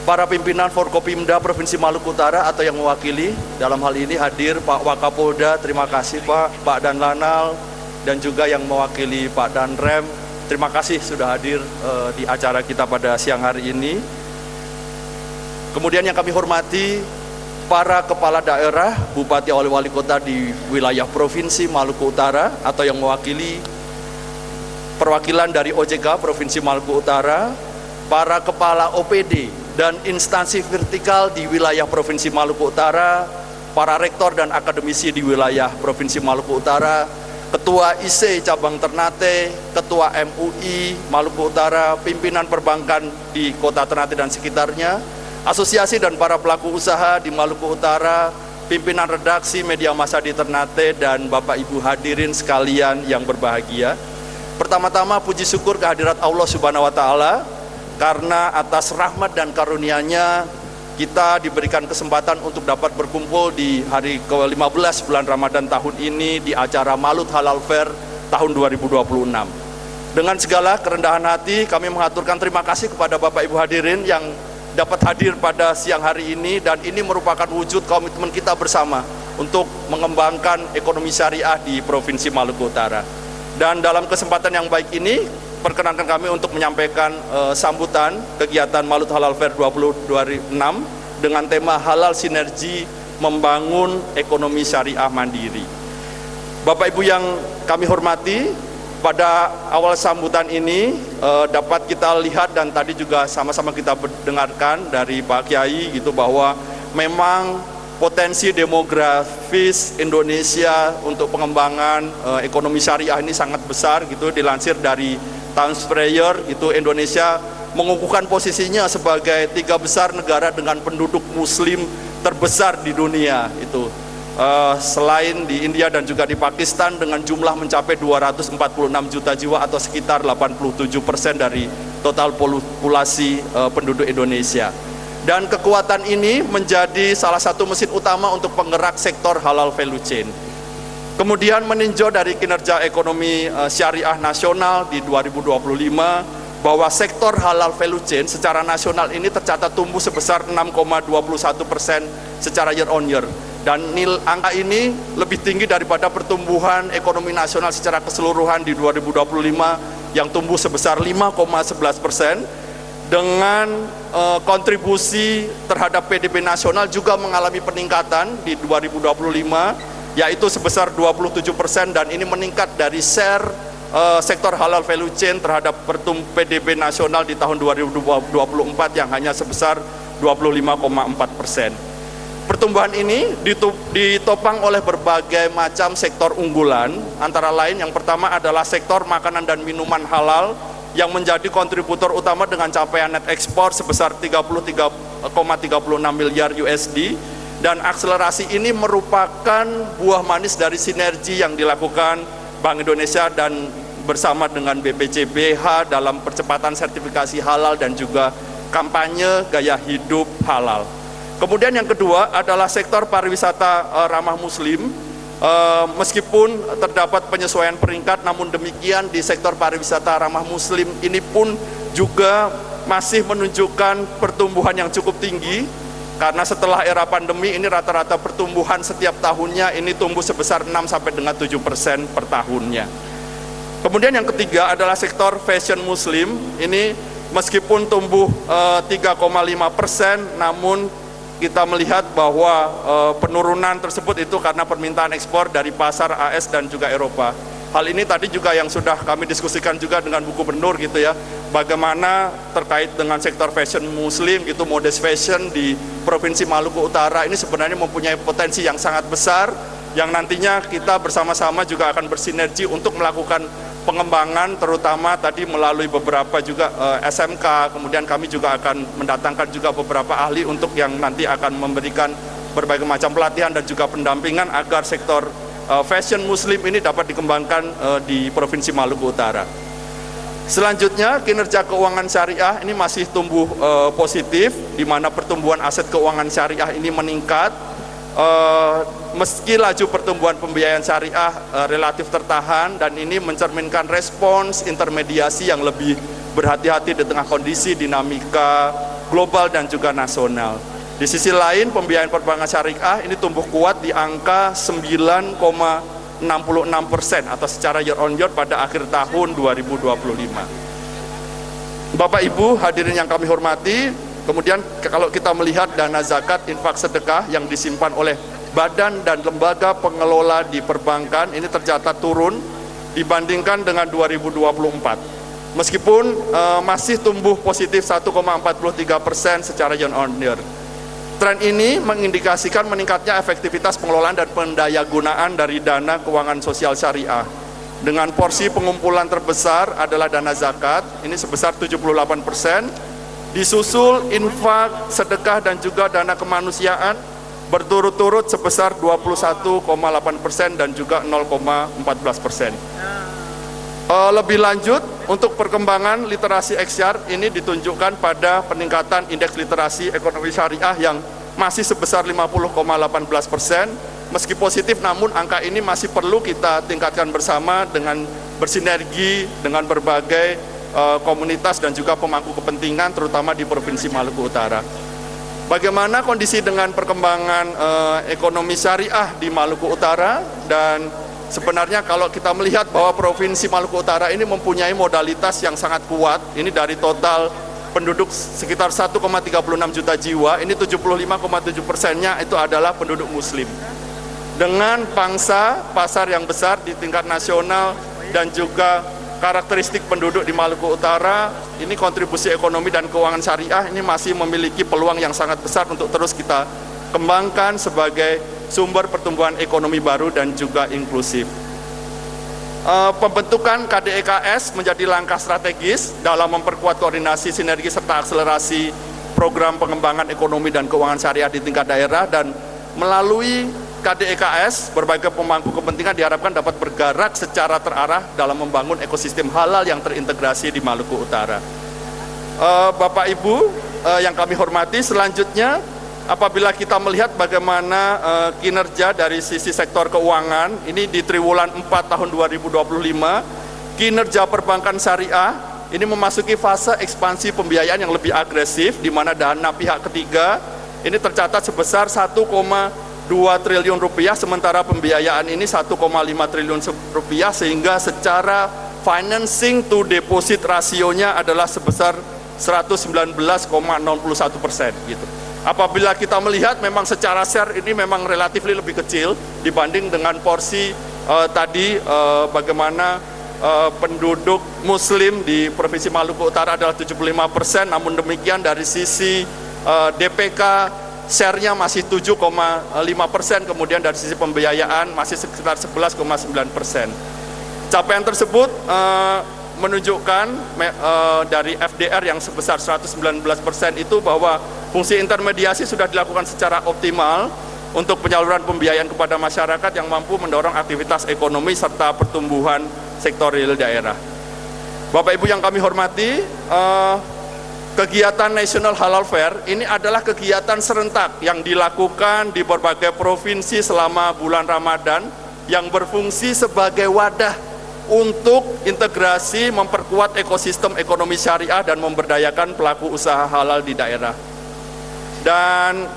Para pimpinan Forkopimda Provinsi Maluku Utara atau yang mewakili, dalam hal ini hadir Pak Wakapolda, terima kasih Pak Danlanal, dan juga yang mewakili Pak Danrem. Terima kasih sudah hadir di acara kita pada siang hari ini. Kemudian yang kami hormati para kepala daerah, bupati, wali kota di wilayah Provinsi Maluku Utara atau yang mewakili perwakilan dari OJK Provinsi Maluku Utara, para kepala OPD dan instansi vertikal di wilayah Provinsi Maluku Utara, para rektor dan akademisi di wilayah Provinsi Maluku Utara, Ketua IC Cabang Ternate, Ketua MUI Maluku Utara, pimpinan perbankan di Kota Ternate dan sekitarnya, asosiasi dan para pelaku usaha di Maluku Utara, pimpinan redaksi media massa di Ternate, dan Bapak Ibu hadirin sekalian yang berbahagia. Pertama-tama puji syukur kehadirat Allah Subhanahu wa Ta'ala, karena atas rahmat dan karunia-Nya kita diberikan kesempatan untuk dapat berkumpul di hari ke-15 bulan Ramadan tahun ini di acara Malut Halal Fair tahun 2026. Dengan segala kerendahan hati kami mengaturkan terima kasih kepada Bapak Ibu hadirin yang dapat hadir pada siang hari ini, dan ini merupakan wujud komitmen kita bersama untuk mengembangkan ekonomi syariah di Provinsi Maluku Utara. Dan dalam kesempatan yang baik ini, perkenankan kami untuk menyampaikan sambutan kegiatan Malut Halal Fair 2026 dengan tema Halal Sinergi Membangun Ekonomi Syariah Mandiri. Bapak Ibu yang kami hormati, pada awal sambutan ini dapat kita lihat dan tadi juga sama-sama kita dengarkan dari Pak Kiai gitu, bahwa memang potensi demografis Indonesia untuk pengembangan ekonomi syariah ini sangat besar gitu. Dilansir dari Times Square itu Indonesia mengukuhkan posisinya sebagai 3 besar negara dengan penduduk muslim terbesar di dunia itu. Selain di India dan juga di Pakistan dengan jumlah mencapai 246 juta jiwa atau sekitar 87% dari total populasi penduduk Indonesia. Dan kekuatan ini menjadi salah satu mesin utama untuk penggerak sektor halal value chain. Kemudian meninjau dari kinerja ekonomi syariah nasional di 2025, bahwa sektor halal value chain secara nasional ini tercatat tumbuh sebesar 6,21% secara year on year. Dan angka ini lebih tinggi daripada pertumbuhan ekonomi nasional secara keseluruhan di 2025 yang tumbuh sebesar 5,11%. Dengan kontribusi terhadap PDB nasional juga mengalami peningkatan di 2025, yaitu sebesar 27%, dan ini meningkat dari share sektor halal value chain terhadap PDB nasional di tahun 2024 yang hanya sebesar 25,4%. Pertumbuhan ini ditopang oleh berbagai macam sektor unggulan, antara lain yang pertama adalah sektor makanan dan minuman halal yang menjadi kontributor utama dengan capaian net ekspor sebesar 33,36 miliar USD, dan akselerasi ini merupakan buah manis dari sinergi yang dilakukan Bank Indonesia dan bersama dengan BPCBH dalam percepatan sertifikasi halal dan juga kampanye gaya hidup halal. Kemudian yang kedua adalah sektor pariwisata ramah muslim. Meskipun terdapat penyesuaian peringkat, namun demikian di sektor pariwisata ramah muslim ini pun juga masih menunjukkan pertumbuhan yang cukup tinggi, karena setelah era pandemi ini rata-rata pertumbuhan setiap tahunnya ini tumbuh sebesar 6 sampai dengan 7% per tahunnya. Kemudian yang ketiga adalah sektor fashion muslim. Ini meskipun tumbuh 3,5%, namun kita melihat bahwa penurunan tersebut itu karena permintaan ekspor dari pasar AS dan juga Eropa. Hal ini tadi juga yang sudah kami diskusikan juga dengan Bu Gubernur gitu ya, bagaimana terkait dengan sektor fashion muslim gitu, modest fashion di Provinsi Maluku Utara ini sebenarnya mempunyai potensi yang sangat besar, yang nantinya kita bersama-sama juga akan bersinergi untuk melakukan pengembangan, terutama tadi melalui beberapa juga SMK. Kemudian kami juga akan mendatangkan juga beberapa ahli untuk yang nanti akan memberikan berbagai macam pelatihan dan juga pendampingan agar sektor fashion muslim ini dapat dikembangkan di Provinsi Maluku Utara. Selanjutnya, kinerja keuangan syariah ini masih tumbuh positif, di mana pertumbuhan aset keuangan syariah ini meningkat. Meski laju pertumbuhan pembiayaan syariah relatif tertahan, dan ini mencerminkan respons intermediasi yang lebih berhati-hati di tengah kondisi dinamika global dan juga nasional. Di sisi lain, pembiayaan perbankan syariah ini tumbuh kuat di angka 9,66% atau secara year on year pada akhir tahun 2025. Bapak Ibu hadirin yang kami hormati, kemudian kalau kita melihat dana zakat, infak, sedekah yang disimpan oleh badan dan lembaga pengelola di perbankan ini tercatat turun dibandingkan dengan 2024. Meskipun masih tumbuh positif 1,43% secara year on year. Tren ini mengindikasikan meningkatnya efektivitas pengelolaan dan pendayagunaan dari dana keuangan sosial syariah. Dengan porsi pengumpulan terbesar adalah dana zakat, ini sebesar 78%, disusul infak, sedekah dan juga dana kemanusiaan berturut-turut sebesar 21,8% dan juga 0,14%. Lebih lanjut, untuk perkembangan literasi eksyar ini ditunjukkan pada peningkatan indeks literasi ekonomi syariah yang masih sebesar 50,18%. Meski positif, namun angka ini masih perlu kita tingkatkan bersama dengan bersinergi dengan berbagai komunitas dan juga pemangku kepentingan, terutama di Provinsi Maluku Utara. Bagaimana kondisi dengan perkembangan ekonomi syariah di Maluku Utara, dan sebenarnya kalau kita melihat bahwa Provinsi Maluku Utara ini mempunyai modalitas yang sangat kuat, ini dari total penduduk sekitar 1,36 juta jiwa, ini 75,7%-nya itu adalah penduduk Muslim. Dengan pangsa pasar yang besar di tingkat nasional dan juga karakteristik penduduk di Maluku Utara, ini kontribusi ekonomi dan keuangan syariah ini masih memiliki peluang yang sangat besar untuk terus kita kembangkan sebagai sumber pertumbuhan ekonomi baru dan juga inklusif. Pembentukan KDEKS menjadi langkah strategis dalam memperkuat koordinasi, sinergi, serta akselerasi program pengembangan ekonomi dan keuangan syariah di tingkat daerah, dan melalui KDEKS berbagai pemangku kepentingan diharapkan dapat bergerak secara terarah dalam membangun ekosistem halal yang terintegrasi di Maluku Utara. Bapak Ibu yang kami hormati, selanjutnya apabila kita melihat bagaimana kinerja dari sisi sektor keuangan, ini di triwulan 4 tahun 2025, kinerja perbankan syariah ini memasuki fase ekspansi pembiayaan yang lebih agresif, di mana dana pihak ketiga ini tercatat sebesar 1,2 triliun rupiah, sementara pembiayaan ini 1,5 triliun rupiah, sehingga secara financing to deposit rasionya adalah sebesar 119,01% gitu. Apabila kita melihat memang secara share ini memang relatif lebih kecil dibanding dengan porsi bagaimana penduduk Muslim di Provinsi Maluku Utara adalah 75%, namun demikian dari sisi DPK share-nya masih 7,5%, kemudian dari sisi pembiayaan masih sekitar 11,9%. Capaian tersebut menunjukkan dari FDR yang sebesar 119% itu bahwa fungsi intermediasi sudah dilakukan secara optimal untuk penyaluran pembiayaan kepada masyarakat yang mampu mendorong aktivitas ekonomi serta pertumbuhan sektor real daerah. Bapak Ibu yang kami hormati, kegiatan National Halal Fair ini adalah kegiatan serentak yang dilakukan di berbagai provinsi selama bulan Ramadan yang berfungsi sebagai wadah untuk integrasi memperkuat ekosistem ekonomi syariah dan memberdayakan pelaku usaha halal di daerah. Dan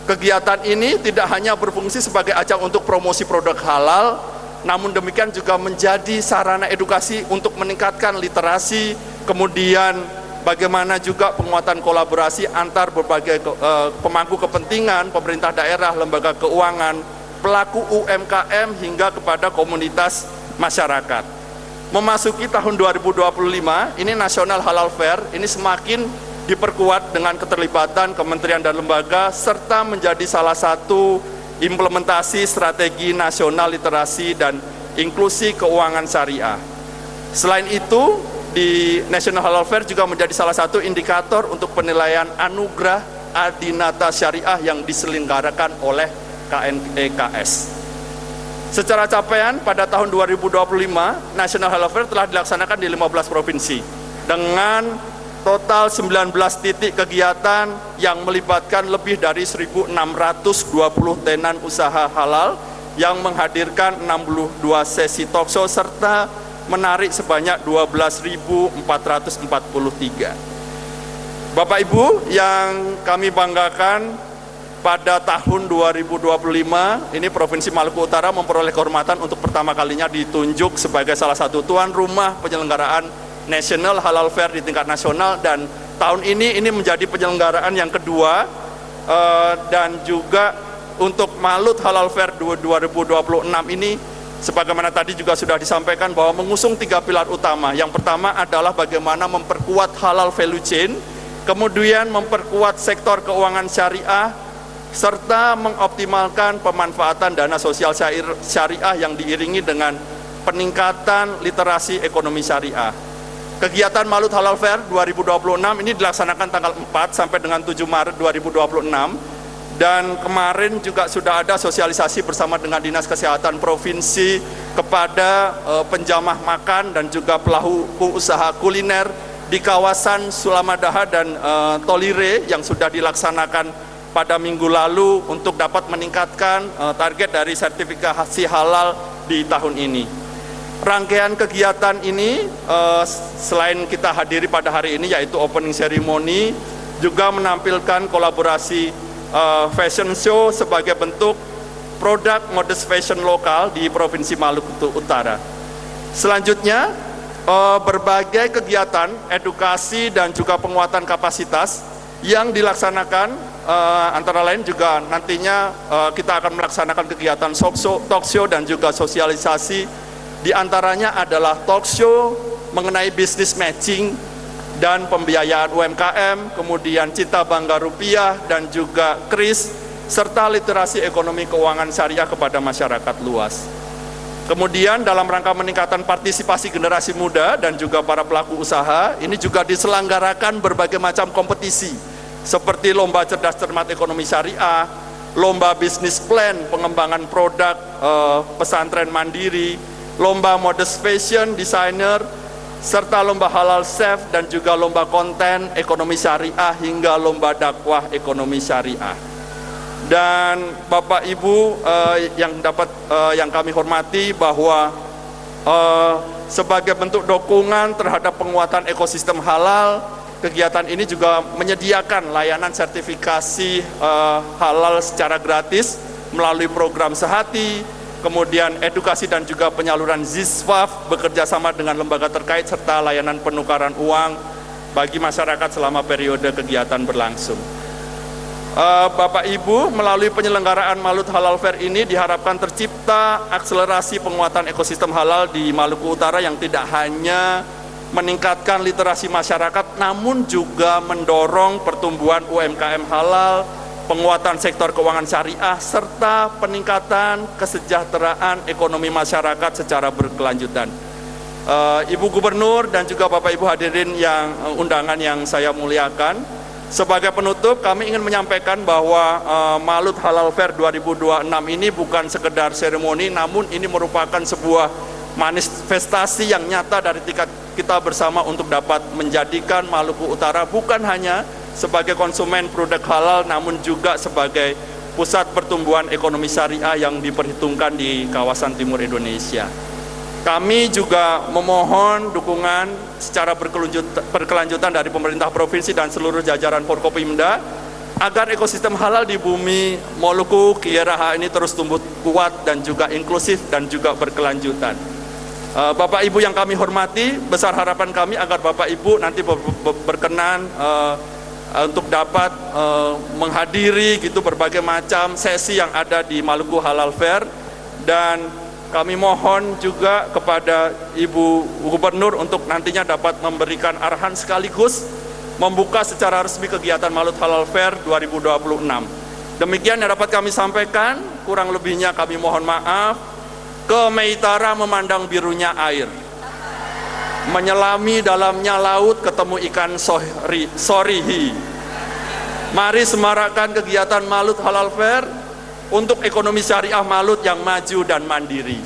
kegiatan ini tidak hanya berfungsi sebagai ajang untuk promosi produk halal, namun demikian juga menjadi sarana edukasi untuk meningkatkan literasi, kemudian bagaimana juga penguatan kolaborasi antar berbagai pemangku kepentingan, pemerintah daerah, lembaga keuangan, pelaku UMKM hingga kepada komunitas masyarakat. Memasuki tahun 2025, ini National Halal Fair ini semakin diperkuat dengan keterlibatan kementerian dan lembaga serta menjadi salah satu implementasi strategi nasional literasi dan inklusi keuangan syariah. Selain itu, di National Halal Fair juga menjadi salah satu indikator untuk penilaian anugerah Adinata Syariah yang diselenggarakan oleh KNEKS. Secara capaian pada tahun 2025, National Halal Fair telah dilaksanakan di 15 provinsi dengan total 19 titik kegiatan yang melibatkan lebih dari 1.620 tenan usaha halal yang menghadirkan 62 sesi talkshow serta menarik sebanyak 12.443. Bapak Ibu yang kami banggakan, pada tahun 2025 ini Provinsi Maluku Utara memperoleh kehormatan untuk pertama kalinya ditunjuk sebagai salah satu tuan rumah penyelenggaraan National Halal Fair di tingkat nasional, dan tahun ini menjadi penyelenggaraan yang kedua, dan juga untuk Malut Halal Fair 2026 ini sebagaimana tadi juga sudah disampaikan bahwa mengusung 3 pilar utama. Yang pertama adalah bagaimana memperkuat halal value chain, kemudian memperkuat sektor keuangan syariah, serta mengoptimalkan pemanfaatan dana sosial syariah yang diiringi dengan peningkatan literasi ekonomi syariah. Kegiatan Malut Halal Fair 2026 ini dilaksanakan tanggal 4 sampai dengan 7 Maret 2026, dan kemarin juga sudah ada sosialisasi bersama dengan Dinas Kesehatan Provinsi kepada penjamah makan dan juga pelaku usaha kuliner di kawasan Sulamadaha dan Tolire yang sudah dilaksanakan pada minggu lalu untuk dapat meningkatkan target dari sertifikasi halal di tahun ini. Rangkaian kegiatan ini selain kita hadiri pada hari ini yaitu opening ceremony, juga menampilkan kolaborasi fashion show sebagai bentuk produk modest fashion lokal di Provinsi Maluku Utara. Selanjutnya, berbagai kegiatan edukasi dan juga penguatan kapasitas yang dilaksanakan, antara lain juga nantinya kita akan melaksanakan kegiatan talk show dan juga sosialisasi. Di antaranya adalah talk show mengenai business matching dan pembiayaan UMKM, kemudian Cita Bangga Rupiah dan juga KRIS, serta literasi ekonomi keuangan syariah kepada masyarakat luas. Kemudian dalam rangka meningkatkan partisipasi generasi muda dan juga para pelaku usaha, ini juga diselenggarakan berbagai macam kompetisi seperti lomba cerdas cermat ekonomi syariah, lomba bisnis plan pengembangan produk pesantren mandiri, lomba modest fashion designer, serta lomba halal chef dan juga lomba konten ekonomi syariah hingga lomba dakwah ekonomi syariah. Dan Bapak Ibu yang kami hormati, bahwa sebagai bentuk dukungan terhadap penguatan ekosistem halal, kegiatan ini juga menyediakan layanan sertifikasi halal secara gratis melalui program Sehati, kemudian edukasi dan juga penyaluran ZISWAF bekerja sama dengan lembaga terkait, serta layanan penukaran uang bagi masyarakat selama periode kegiatan berlangsung. Bapak Ibu, melalui penyelenggaraan Malut Halal Fair ini diharapkan tercipta akselerasi penguatan ekosistem halal di Maluku Utara yang tidak hanya meningkatkan literasi masyarakat, namun juga mendorong pertumbuhan UMKM halal, penguatan sektor keuangan syariah, serta peningkatan kesejahteraan ekonomi masyarakat secara berkelanjutan. Ibu Gubernur dan juga Bapak Ibu hadirin yang undangan yang saya muliakan, sebagai penutup kami ingin menyampaikan bahwa Malut Halal Fair 2026 ini bukan sekedar seremoni, namun ini merupakan sebuah manifestasi yang nyata dari kita bersama untuk dapat menjadikan Maluku Utara bukan hanya sebagai konsumen produk halal, namun juga sebagai pusat pertumbuhan ekonomi syariah yang diperhitungkan di kawasan timur Indonesia. Kami juga memohon dukungan secara berkelanjutan dari pemerintah provinsi dan seluruh jajaran Forkopimda agar ekosistem halal di bumi Maluku Kieraha ini terus tumbuh kuat dan juga inklusif dan juga berkelanjutan. Bapak Ibu yang kami hormati, besar harapan kami agar Bapak Ibu nanti berkenan untuk dapat menghadiri gitu berbagai macam sesi yang ada di Maluku Halal Fair, dan kami mohon juga kepada Ibu Gubernur untuk nantinya dapat memberikan arahan sekaligus membuka secara resmi kegiatan Malut Halal Fair 2026. Demikian yang dapat kami sampaikan, kurang lebihnya kami mohon maaf. Ke Meitara memandang birunya air, menyelami dalamnya laut ketemu ikan sorihi. Mari semarakkan kegiatan Malut Halal Fair untuk ekonomi syariah Malut yang maju dan mandiri.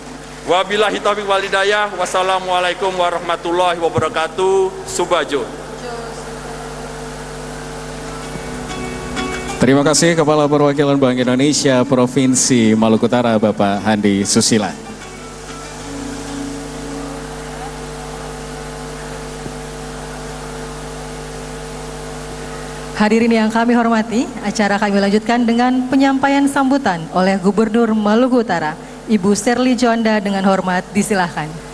Wabillahi taufiq wal hidayah. Wassalamualaikum warahmatullahi wabarakatuh. Subajo. Terima kasih Kepala Perwakilan Bank Indonesia Provinsi Maluku Utara, Bapak Handi Susila. Hadirin yang kami hormati, acara kami lanjutkan dengan penyampaian sambutan oleh Gubernur Maluku Utara, Ibu Sherly Juanda, dengan hormat disilahkan.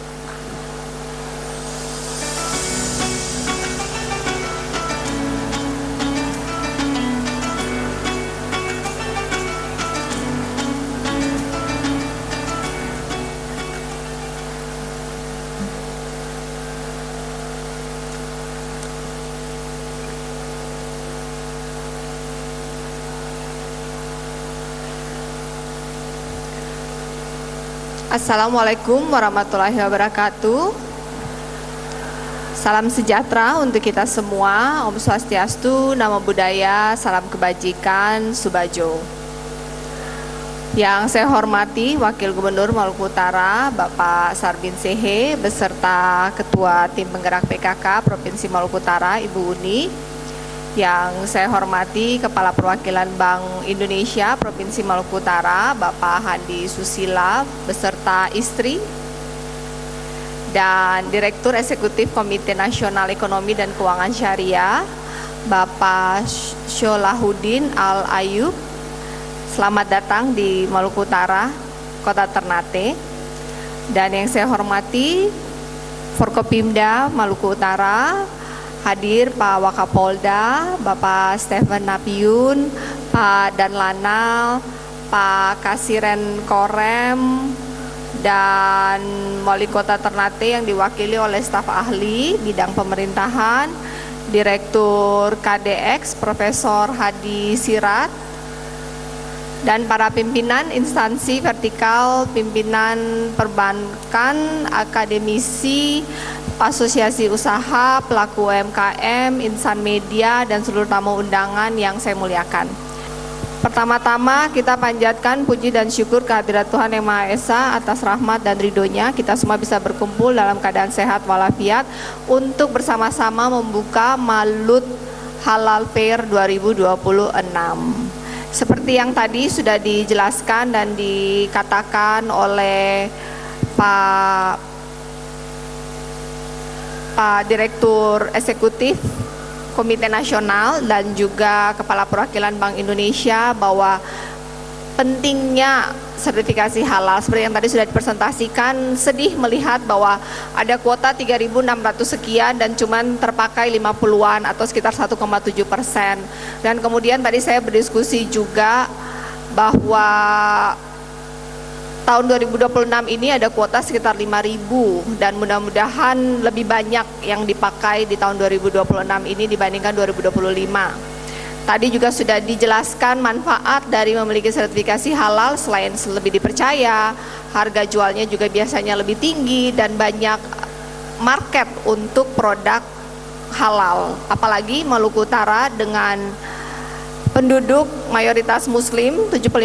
Assalamualaikum warahmatullahi wabarakatuh. Salam sejahtera untuk kita semua. Om Swastiastu, Namo Buddhaya, salam kebajikan, Subajo. Yang saya hormati Wakil Gubernur Maluku Utara, Bapak Sarbin Sehe, beserta Ketua Tim Penggerak PKK Provinsi Maluku Utara, Ibu Uni. Yang saya hormati Kepala Perwakilan Bank Indonesia Provinsi Maluku Utara, Bapak Handi Susila beserta istri, dan Direktur Eksekutif Komite Nasional Ekonomi dan Keuangan Syariah, Bapak Syolahuddin Al-Ayub, Selamat datang di Maluku Utara, Kota Ternate. Dan yang saya hormati Forkopimda Maluku Utara, hadir Pak Wakapolda, Bapak Stephen Napiun, Pak Danlanal, Pak Kasiren Korem, dan Wali Kota Ternate yang diwakili oleh staf ahli bidang pemerintahan, Direktur KDX Profesor Hadi Sirat, dan para pimpinan instansi vertikal, pimpinan perbankan, akademisi, asosiasi usaha, pelaku UMKM, insan media, dan seluruh tamu undangan yang saya muliakan. Pertama-tama kita panjatkan puji dan syukur kehadirat Tuhan Yang Maha Esa atas rahmat dan ridhonya kita semua bisa berkumpul dalam keadaan sehat walafiat untuk bersama-sama membuka Malut Halal Fair 2026. Seperti yang tadi sudah dijelaskan dan dikatakan oleh Pak Direktur Eksekutif Komite Nasional dan juga Kepala Perwakilan Bank Indonesia bahwa pentingnya sertifikasi halal seperti yang tadi sudah dipresentasikan. Sedih melihat bahwa ada kuota 3.600 sekian dan cuman terpakai 50-an atau sekitar 1,7%. Dan kemudian tadi saya berdiskusi juga bahwa tahun 2026 ini ada kuota sekitar 5.000 dan mudah-mudahan lebih banyak yang dipakai di tahun 2026 ini dibandingkan 2025. Tadi juga sudah dijelaskan manfaat dari memiliki sertifikasi halal. Selain lebih dipercaya, harga jualnya juga biasanya lebih tinggi dan banyak market untuk produk halal. Apalagi Maluku Utara dengan penduduk mayoritas muslim 75%,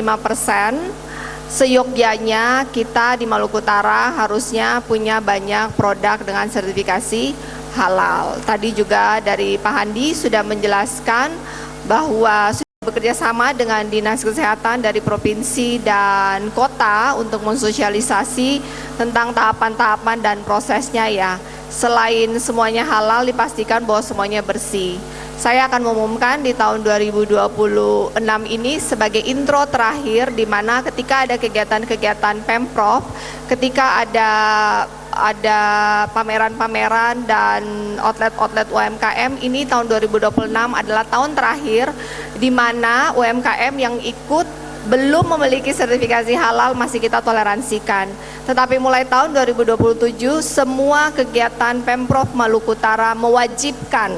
seyogyanya kita di Maluku Utara harusnya punya banyak produk dengan sertifikasi halal. Tadi juga dari Pak Handi sudah menjelaskan bahwa sudah bekerja sama dengan Dinas Kesehatan dari provinsi dan kota untuk mensosialisasi tentang tahapan-tahapan dan prosesnya ya. Selain semuanya halal, dipastikan bahwa semuanya bersih. Saya akan mengumumkan di tahun 2026 ini sebagai intro terakhir di mana ketika ada kegiatan-kegiatan Pemprov, ketika ada pameran-pameran dan outlet-outlet UMKM, ini tahun 2026 adalah tahun terakhir di mana UMKM yang ikut belum memiliki sertifikasi halal masih kita toleransikan. Tetapi mulai tahun 2027 semua kegiatan Pemprov Maluku Utara mewajibkan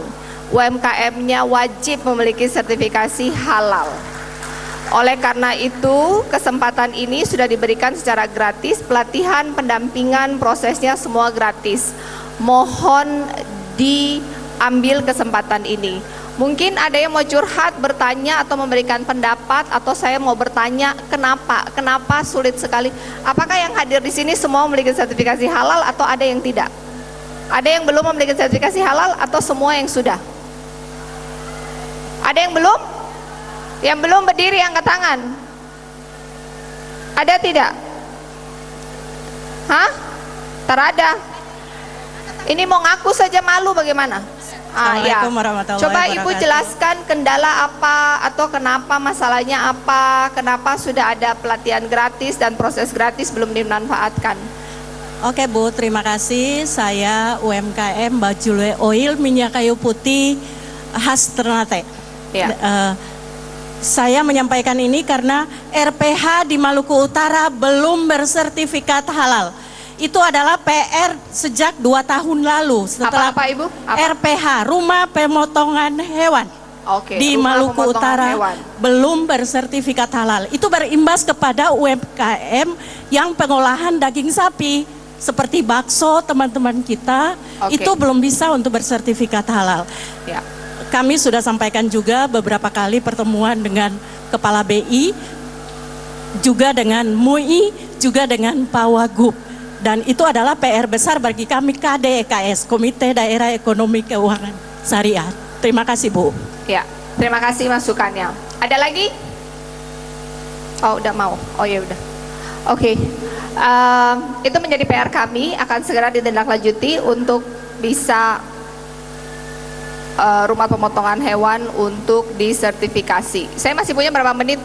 UMKM-nya wajib memiliki sertifikasi halal. Oleh karena itu, kesempatan ini sudah diberikan secara gratis, pelatihan, pendampingan, prosesnya semua gratis. Mohon diambil kesempatan ini. Mungkin ada yang mau curhat, bertanya atau memberikan pendapat, atau saya mau bertanya kenapa sulit sekali. Apakah yang hadir di sini semua memiliki sertifikasi halal atau ada yang tidak? Ada yang belum memiliki sertifikasi halal atau semua yang sudah? Ada yang belum? Yang belum berdiri angkat tangan. Ada tidak? Hah? Terada. Ini mau ngaku saja malu bagaimana? Assalamualaikum warahmatullahi Coba wabarakatuh. Ibu jelaskan kendala apa atau kenapa masalahnya apa, kenapa sudah ada pelatihan gratis dan proses gratis belum dimanfaatkan. Oke Bu, terima kasih. Saya UMKM Bajulwe Oil minyak kayu putih khas Ternate. Ya. Saya menyampaikan ini karena RPH di Maluku Utara belum bersertifikat halal. Itu adalah PR sejak 2 tahun lalu. Setelah Apa Ibu? RPH, Rumah Pemotongan Hewan. Oke, Di Rumah Maluku Pemotongan Utara Hewan. belum bersertifikat halal. Itu berimbas kepada UMKM yang pengolahan daging sapi seperti bakso teman-teman kita. Oke. Itu belum bisa untuk bersertifikat halal. Ya. Kami sudah sampaikan juga beberapa kali pertemuan dengan Kepala BI, juga dengan MUI, juga dengan Pak Wagub. Dan itu adalah PR besar bagi kami KDEKS, Komite Daerah Ekonomi Keuangan Syariah. Terima kasih Bu. Ya, terima kasih masukannya. Ada lagi? Oh, udah mau. Oh ya udah. Oke. Itu menjadi PR kami, akan segera ditindaklanjuti untuk bisa rumah pemotongan hewan untuk disertifikasi. Saya masih punya berapa menit?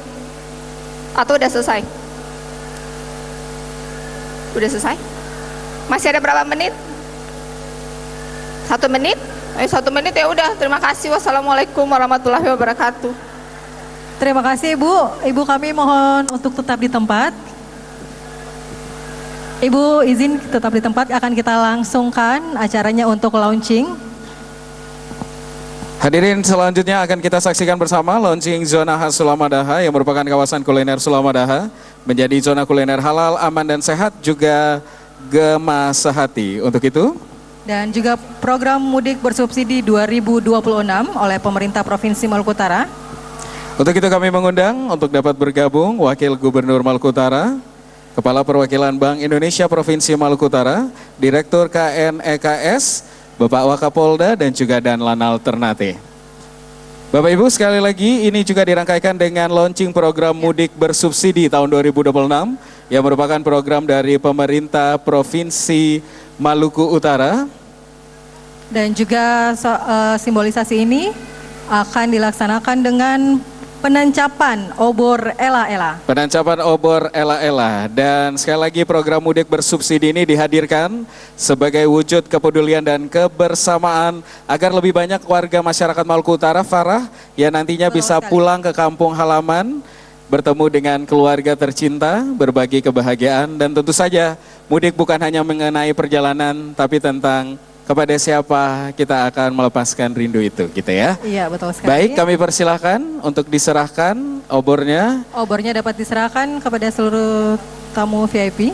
Atau udah selesai? Udah selesai? Masih ada berapa menit? 1 menit? 1 menit ya udah. Terima kasih. Wassalamualaikum warahmatullahi wabarakatuh. Terima kasih Ibu. Ibu kami mohon untuk tetap di tempat. Ibu izin tetap di tempat, akan kita langsungkan acaranya untuk launching. Hadirin, selanjutnya akan kita saksikan bersama launching Zona Khas Sulamadaha yang merupakan kawasan kuliner Sulamadaha menjadi zona kuliner halal, aman dan sehat juga gema sehati. Untuk itu dan juga program mudik bersubsidi 2026 oleh pemerintah Provinsi Maluku Utara. Untuk itu kami mengundang untuk dapat bergabung Wakil Gubernur Maluku Utara, Kepala Perwakilan Bank Indonesia Provinsi Maluku Utara, Direktur KNEKS, Bapak Wakapolda dan juga Danlanal Ternate. Bapak Ibu, sekali lagi ini juga dirangkaikan dengan launching program mudik bersubsidi tahun 2026 yang merupakan program dari pemerintah Provinsi Maluku Utara. Dan juga simbolisasi ini akan dilaksanakan dengan penancapan obor ela-ela. Penancapan obor ela-ela. Dan sekali lagi program mudik bersubsidi ini dihadirkan sebagai wujud kepedulian dan kebersamaan agar lebih banyak warga masyarakat Maluku Utara, Farah, yang nantinya bisa pulang ke kampung halaman, bertemu dengan keluarga tercinta, berbagi kebahagiaan, dan tentu saja mudik bukan hanya mengenai perjalanan, tapi tentang kepada siapa kita akan melepaskan rindu itu, gitu ya. Iya, betul sekali. Baik, kami persilahkan untuk diserahkan obornya. Obornya dapat diserahkan kepada seluruh tamu VIP.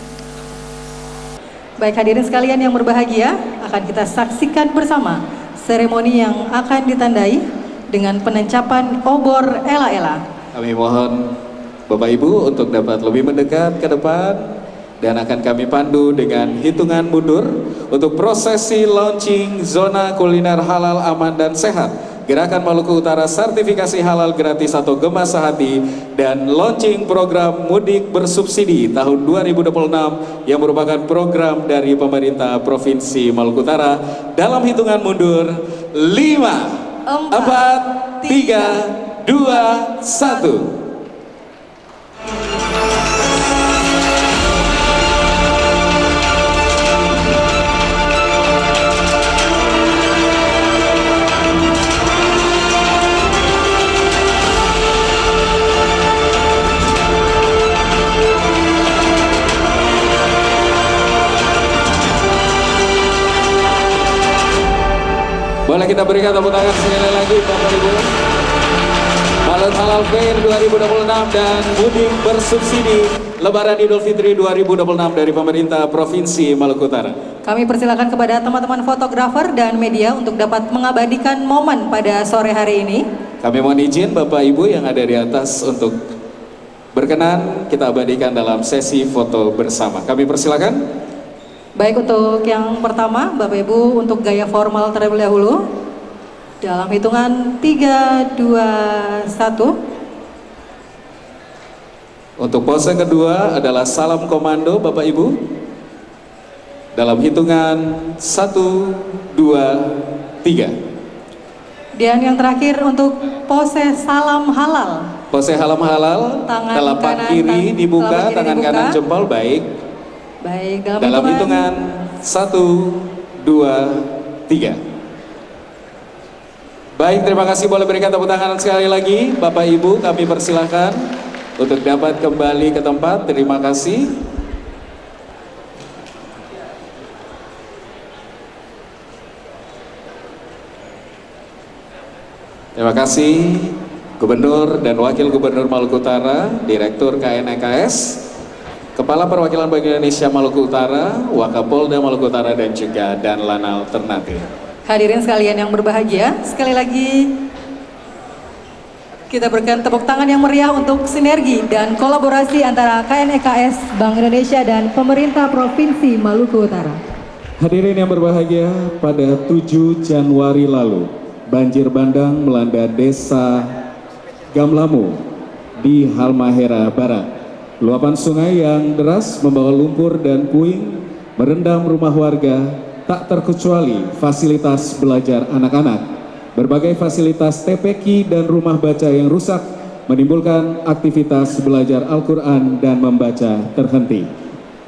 Baik, hadirin sekalian yang berbahagia, akan kita saksikan bersama seremoni yang akan ditandai dengan penancapan obor ela-ela. Kami mohon Bapak Ibu untuk dapat lebih mendekat ke depan dan akan kami pandu dengan hitungan mundur untuk prosesi launching zona kuliner halal, aman dan sehat Gerakan Maluku Utara Sertifikasi Halal Gratis atau Gema Sehati dan launching program mudik bersubsidi tahun 2026 yang merupakan program dari pemerintah Provinsi Maluku Utara dalam hitungan mundur 5, 4, 3, 2, 1. Boleh kita berikan tepuk tangan sekali lagi Bapak Ibu. Malut Halal Fair 2026 dan mudik bersubsidi Lebaran Idul Fitri 2026 dari pemerintah Provinsi Maluku Utara. Kami persilakan kepada teman-teman fotografer dan media untuk dapat mengabadikan momen pada sore hari ini. Kami mohon izin Bapak Ibu yang ada di atas untuk berkenan kita abadikan dalam sesi foto bersama. Kami persilakan. Baik, untuk yang pertama Bapak Ibu untuk gaya formal terlebih dahulu. Dalam hitungan 3, 2, 1. Untuk pose kedua adalah salam komando Bapak Ibu. Dalam hitungan 1, 2, 3. Dan yang terakhir untuk pose salam halal. Pose salam halal, telapak kiri dibuka, tangan kanan jempol, baik. Baik, dalam hitungan 1, 2, 3. Baik, terima kasih, boleh berikan tepuk tangan sekali lagi Bapak Ibu, kami persilahkan untuk dapat kembali ke tempat. Terima kasih. Terima kasih Gubernur dan Wakil Gubernur Maluku Utara, Direktur KNEKS, Kepala Perwakilan Bank Indonesia Maluku Utara, Wakapolda Maluku Utara dan juga Danlanal Ternate. Hadirin sekalian yang berbahagia, sekali lagi kita berikan tepuk tangan yang meriah untuk sinergi dan kolaborasi antara KNEKS, Bank Indonesia dan pemerintah Provinsi Maluku Utara. Hadirin yang berbahagia, pada 7 Januari lalu, banjir bandang melanda desa Gamlamu di Halmahera Barat. Luapan sungai yang deras membawa lumpur dan puing merendam rumah warga, tak terkecuali fasilitas belajar anak-anak. Berbagai fasilitas TPQ dan rumah baca yang rusak menimbulkan aktivitas belajar Al-Quran dan membaca terhenti.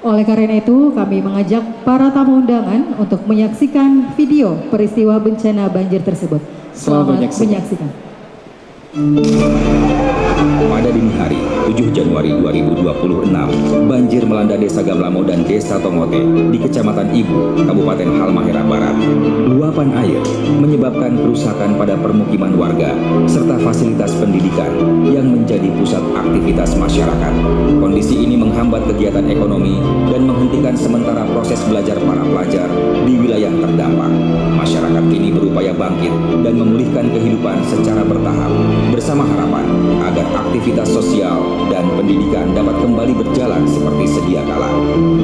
Oleh karena itu, kami mengajak para tamu undangan untuk menyaksikan video peristiwa bencana banjir tersebut. Selamat menyaksikan. Pada dini hari 7 Januari 2026, banjir melanda Desa Gamlamo dan Desa Tongote di Kecamatan Ibu, Kabupaten Halmahera Barat. Luapan air menyebabkan kerusakan pada permukiman warga serta fasilitas pendidikan yang menjadi pusat aktivitas masyarakat. Kondisi ini menghambat kegiatan ekonomi dan menghentikan sementara proses belajar para pelajar di wilayah terdampak. Masyarakat kini berupaya bangkit dan memulihkan kehidupan secara bertahap, bersama harapan agar aktivitas sosial dan pendidikan dapat kembali berjalan seperti sedia kala.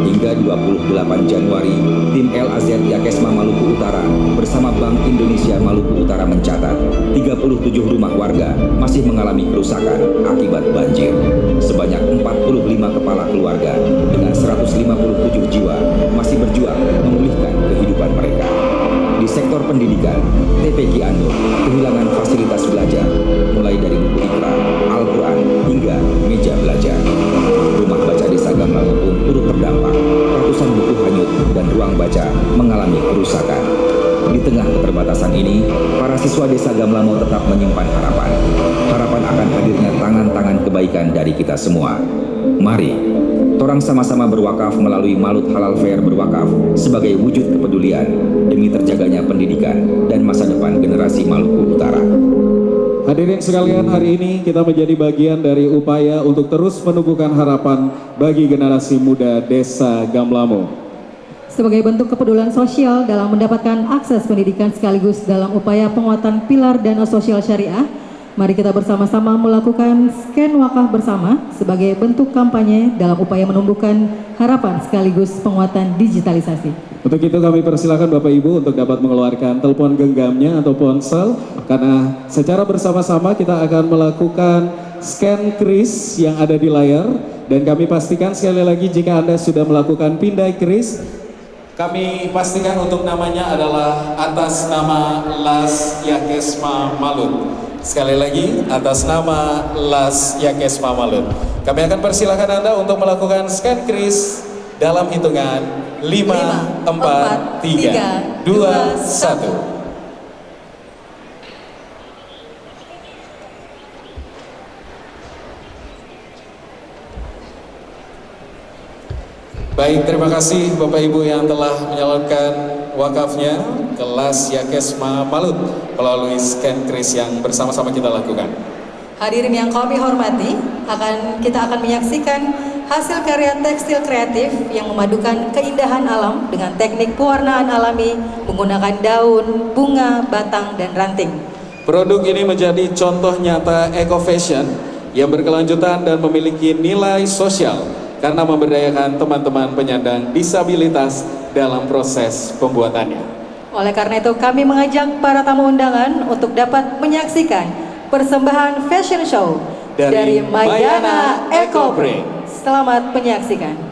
Hingga 28 Januari, tim LAZ Yakesma Maluku Utara bersama Bank Indonesia Maluku Utara mencatat 37 rumah warga masih mengalami kerusakan akibat banjir. Sebanyak 45 kepala keluarga dengan 157 jiwa masih berjuang memulihkan kehidupan mereka. Di sektor pendidikan, TPQ Anur kehilangan fasilitas belajar, mulai dari buku Iqra, Al-Quran, hingga meja belajar. Rumah baca Desa Gamlamo pun turut terdampak. Ratusan buku hanyut dan ruang baca mengalami kerusakan. Di tengah keterbatasan ini, para siswa Desa Gamlamo tetap menyimpan harapan. Harapan akan hadirnya tangan-tangan kebaikan dari kita semua. Mari, torang sama-sama berwakaf melalui Malut Halal Fair berwakaf sebagai wujud kepedulian demi terjaganya pendidikan dan masa depan generasi Maluku Utara. Hadirin sekalian, hari ini kita menjadi bagian dari upaya untuk terus menumbuhkan harapan bagi generasi muda Desa Gamlamo. Sebagai bentuk kepedulian sosial dalam mendapatkan akses pendidikan sekaligus dalam upaya penguatan pilar dana sosial syariah, mari kita bersama-sama melakukan scan wakaf bersama sebagai bentuk kampanye dalam upaya menumbuhkan harapan sekaligus penguatan digitalisasi. Untuk itu kami persilakan Bapak Ibu untuk dapat mengeluarkan telepon genggamnya atau ponsel, karena secara bersama-sama kita akan melakukan scan kris yang ada di layar, dan kami pastikan sekali lagi jika Anda sudah melakukan pindai kris, kami pastikan untuk namanya adalah atas nama Las Yakesma Malut. Sekali lagi, atas nama Las Yakesma Malut. Kami akan persilakan Anda untuk melakukan scan kris dalam hitungan 5, 4, 3, 2, 1. Baik, terima kasih Bapak Ibu yang telah menyalurkan wakafnya ke Las Yakesma Malut melalui scan kris yang bersama-sama kita lakukan. Hadirin yang kami hormati, kita akan menyaksikan hasil karya tekstil kreatif yang memadukan keindahan alam dengan teknik pewarnaan alami menggunakan daun, bunga, batang, dan ranting. Produk ini menjadi contoh nyata eco fashion yang berkelanjutan dan memiliki nilai sosial karena memberdayakan teman-teman penyandang disabilitas dalam proses pembuatannya. Oleh karena itu kami mengajak para tamu undangan untuk dapat menyaksikan persembahan fashion show dari Mayana Eco Print. Selamat menyaksikan.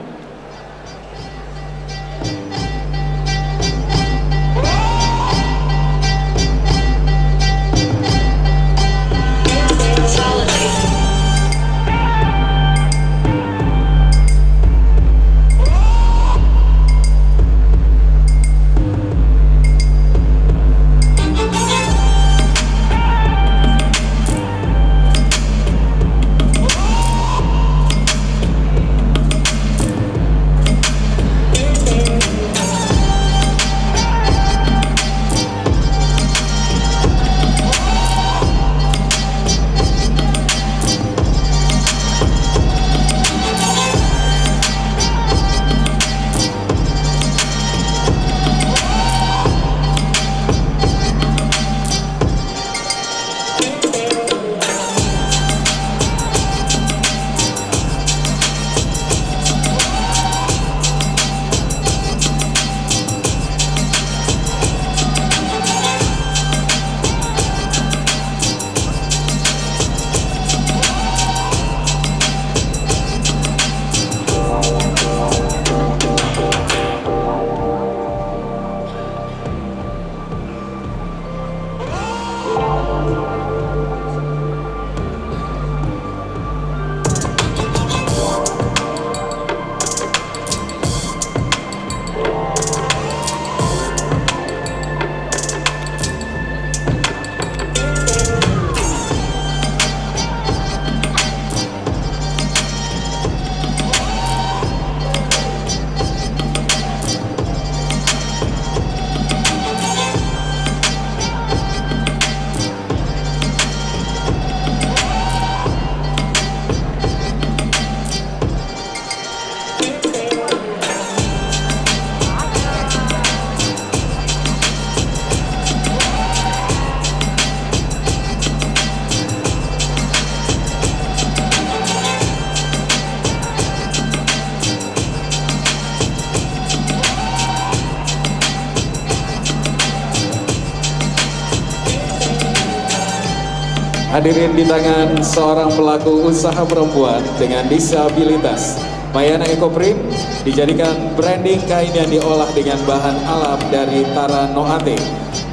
Hadirin, di tangan seorang pelaku usaha perempuan dengan disabilitas, Mayana Ecoprint dijadikan branding kain yang diolah dengan bahan alam dari Tara Noate.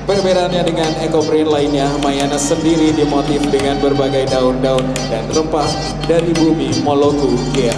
Perbedaannya dengan Ecoprint lainnya, Mayana sendiri dimotif dengan berbagai daun-daun dan rempah dari bumi Moluku, Gea.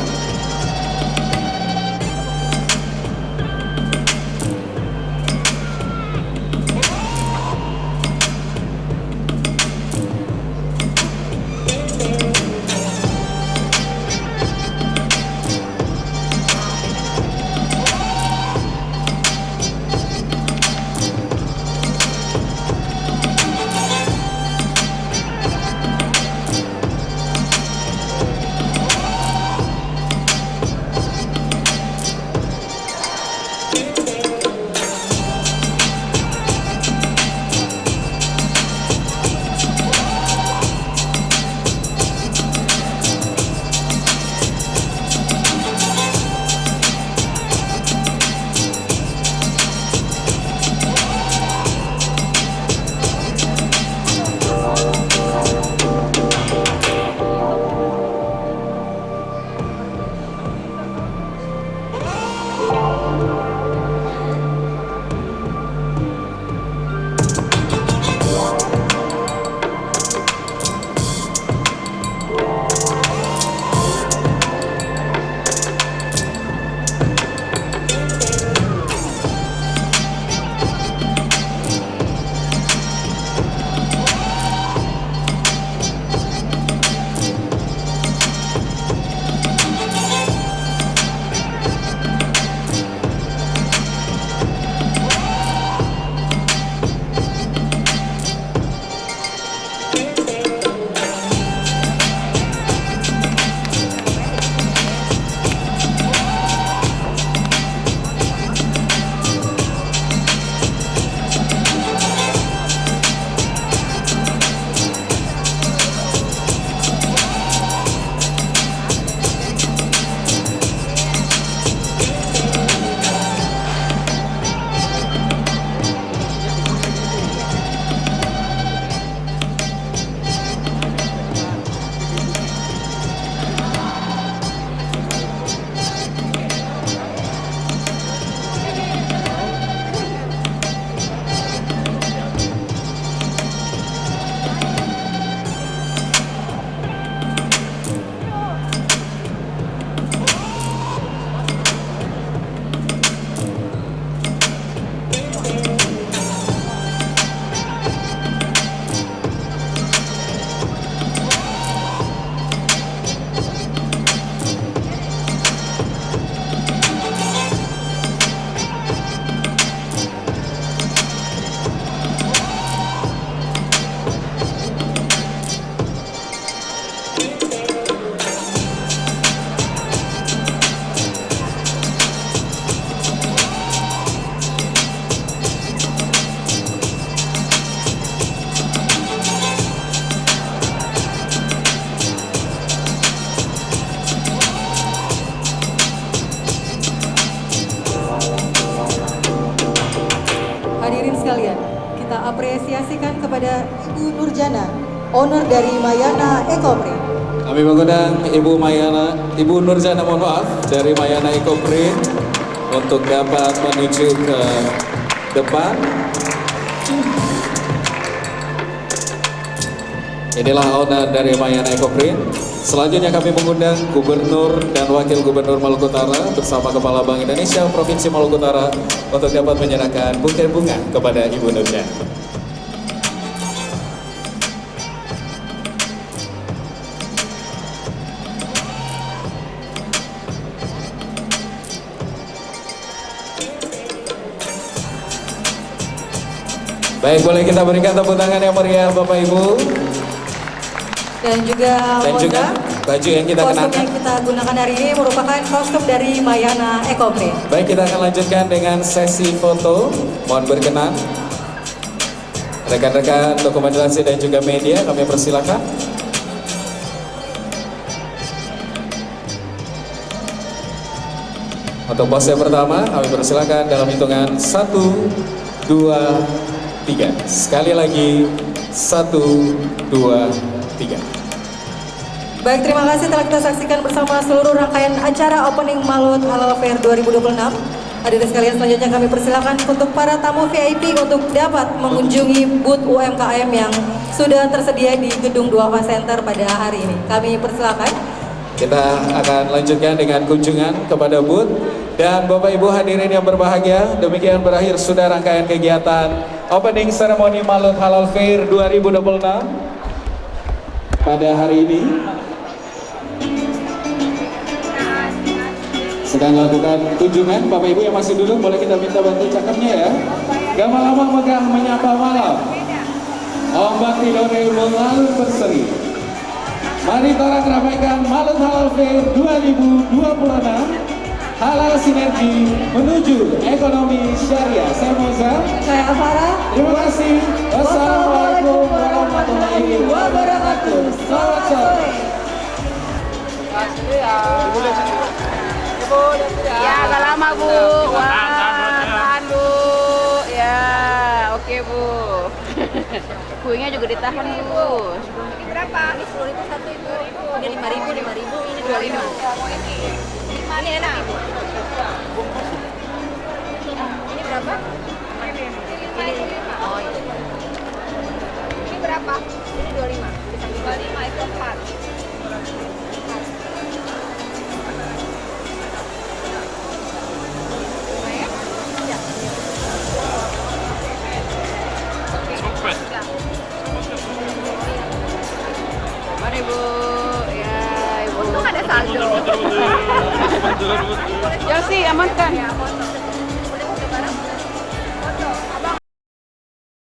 apresiasikan kepada Ibu Nurjana, owner dari Mayana Ecoprint. Kami mengundang Ibu Nurjana, mohon maaf, dari Mayana Ecoprint untuk dapat menuju ke depan. Inilah owner dari Mayana Ecoprint. Selanjutnya kami mengundang Gubernur dan Wakil Gubernur Maluku Utara bersama Kepala Bank Indonesia Provinsi Maluku Utara untuk dapat menyerahkan bukit bunga kepada Ibu Nurjana. Baik, boleh kita berikan tepuk tangan yang meriah Bapak Ibu. Dan juga baju yang kita kostum kenakan. yang kita gunakan hari ini merupakan kostum dari Mayana Ecoprint. Baik, kita akan lanjutkan dengan sesi foto. Mohon berkenan rekan-rekan dokumentasi dan juga media, kami persilakan. Untuk pose pertama, kami persilakan dalam hitungan 1, 2, 3. Sekali lagi 1, 2, 3. Baik, terima kasih telah kita saksikan bersama seluruh rangkaian acara Opening Malut Halal Fair 2026. Hadirin sekalian, selanjutnya kami persilakan untuk para tamu VIP untuk dapat mengunjungi booth UMKM yang sudah tersedia di Gedung Duafa Center pada hari ini. Kami persilakan. Kita akan lanjutkan dengan kunjungan kepada booth. Dan Bapak Ibu hadirin yang berbahagia, demikian berakhir sudah rangkaian kegiatan Opening Ceremony Malut Halal Fair 2026 pada hari ini. Sedang lakukan kunjungan, Bapak Ibu yang masih duduk boleh kita minta bantu cakepnya ya. Gak lama megah menyapa malam, ombak tidore mengalun berseri. Mari kita ramaikan Malut Halal Fair 2026, halal sinergi menuju ekonomi syariah. Saya Moza, saya Afara. Terima kasih. Wassalamualaikum warahmatullahi wabarakatuh. Selamat sore. Ya, agak lama Bu. Wah, tahan Bu. Ya, oke Bu. Kuenya juga ditahan Bu. Ini berapa? Ini 10.000 satu Ibu. Ini 5.000, 5.000, ini 25. Ini enak Ibu. Ini berapa? Ini. Oh iya. Ini berapa? Ini 25. 25 itu 4. Mari Bu, ya Ibu. Untung ada saldo. Ya sih, amankan.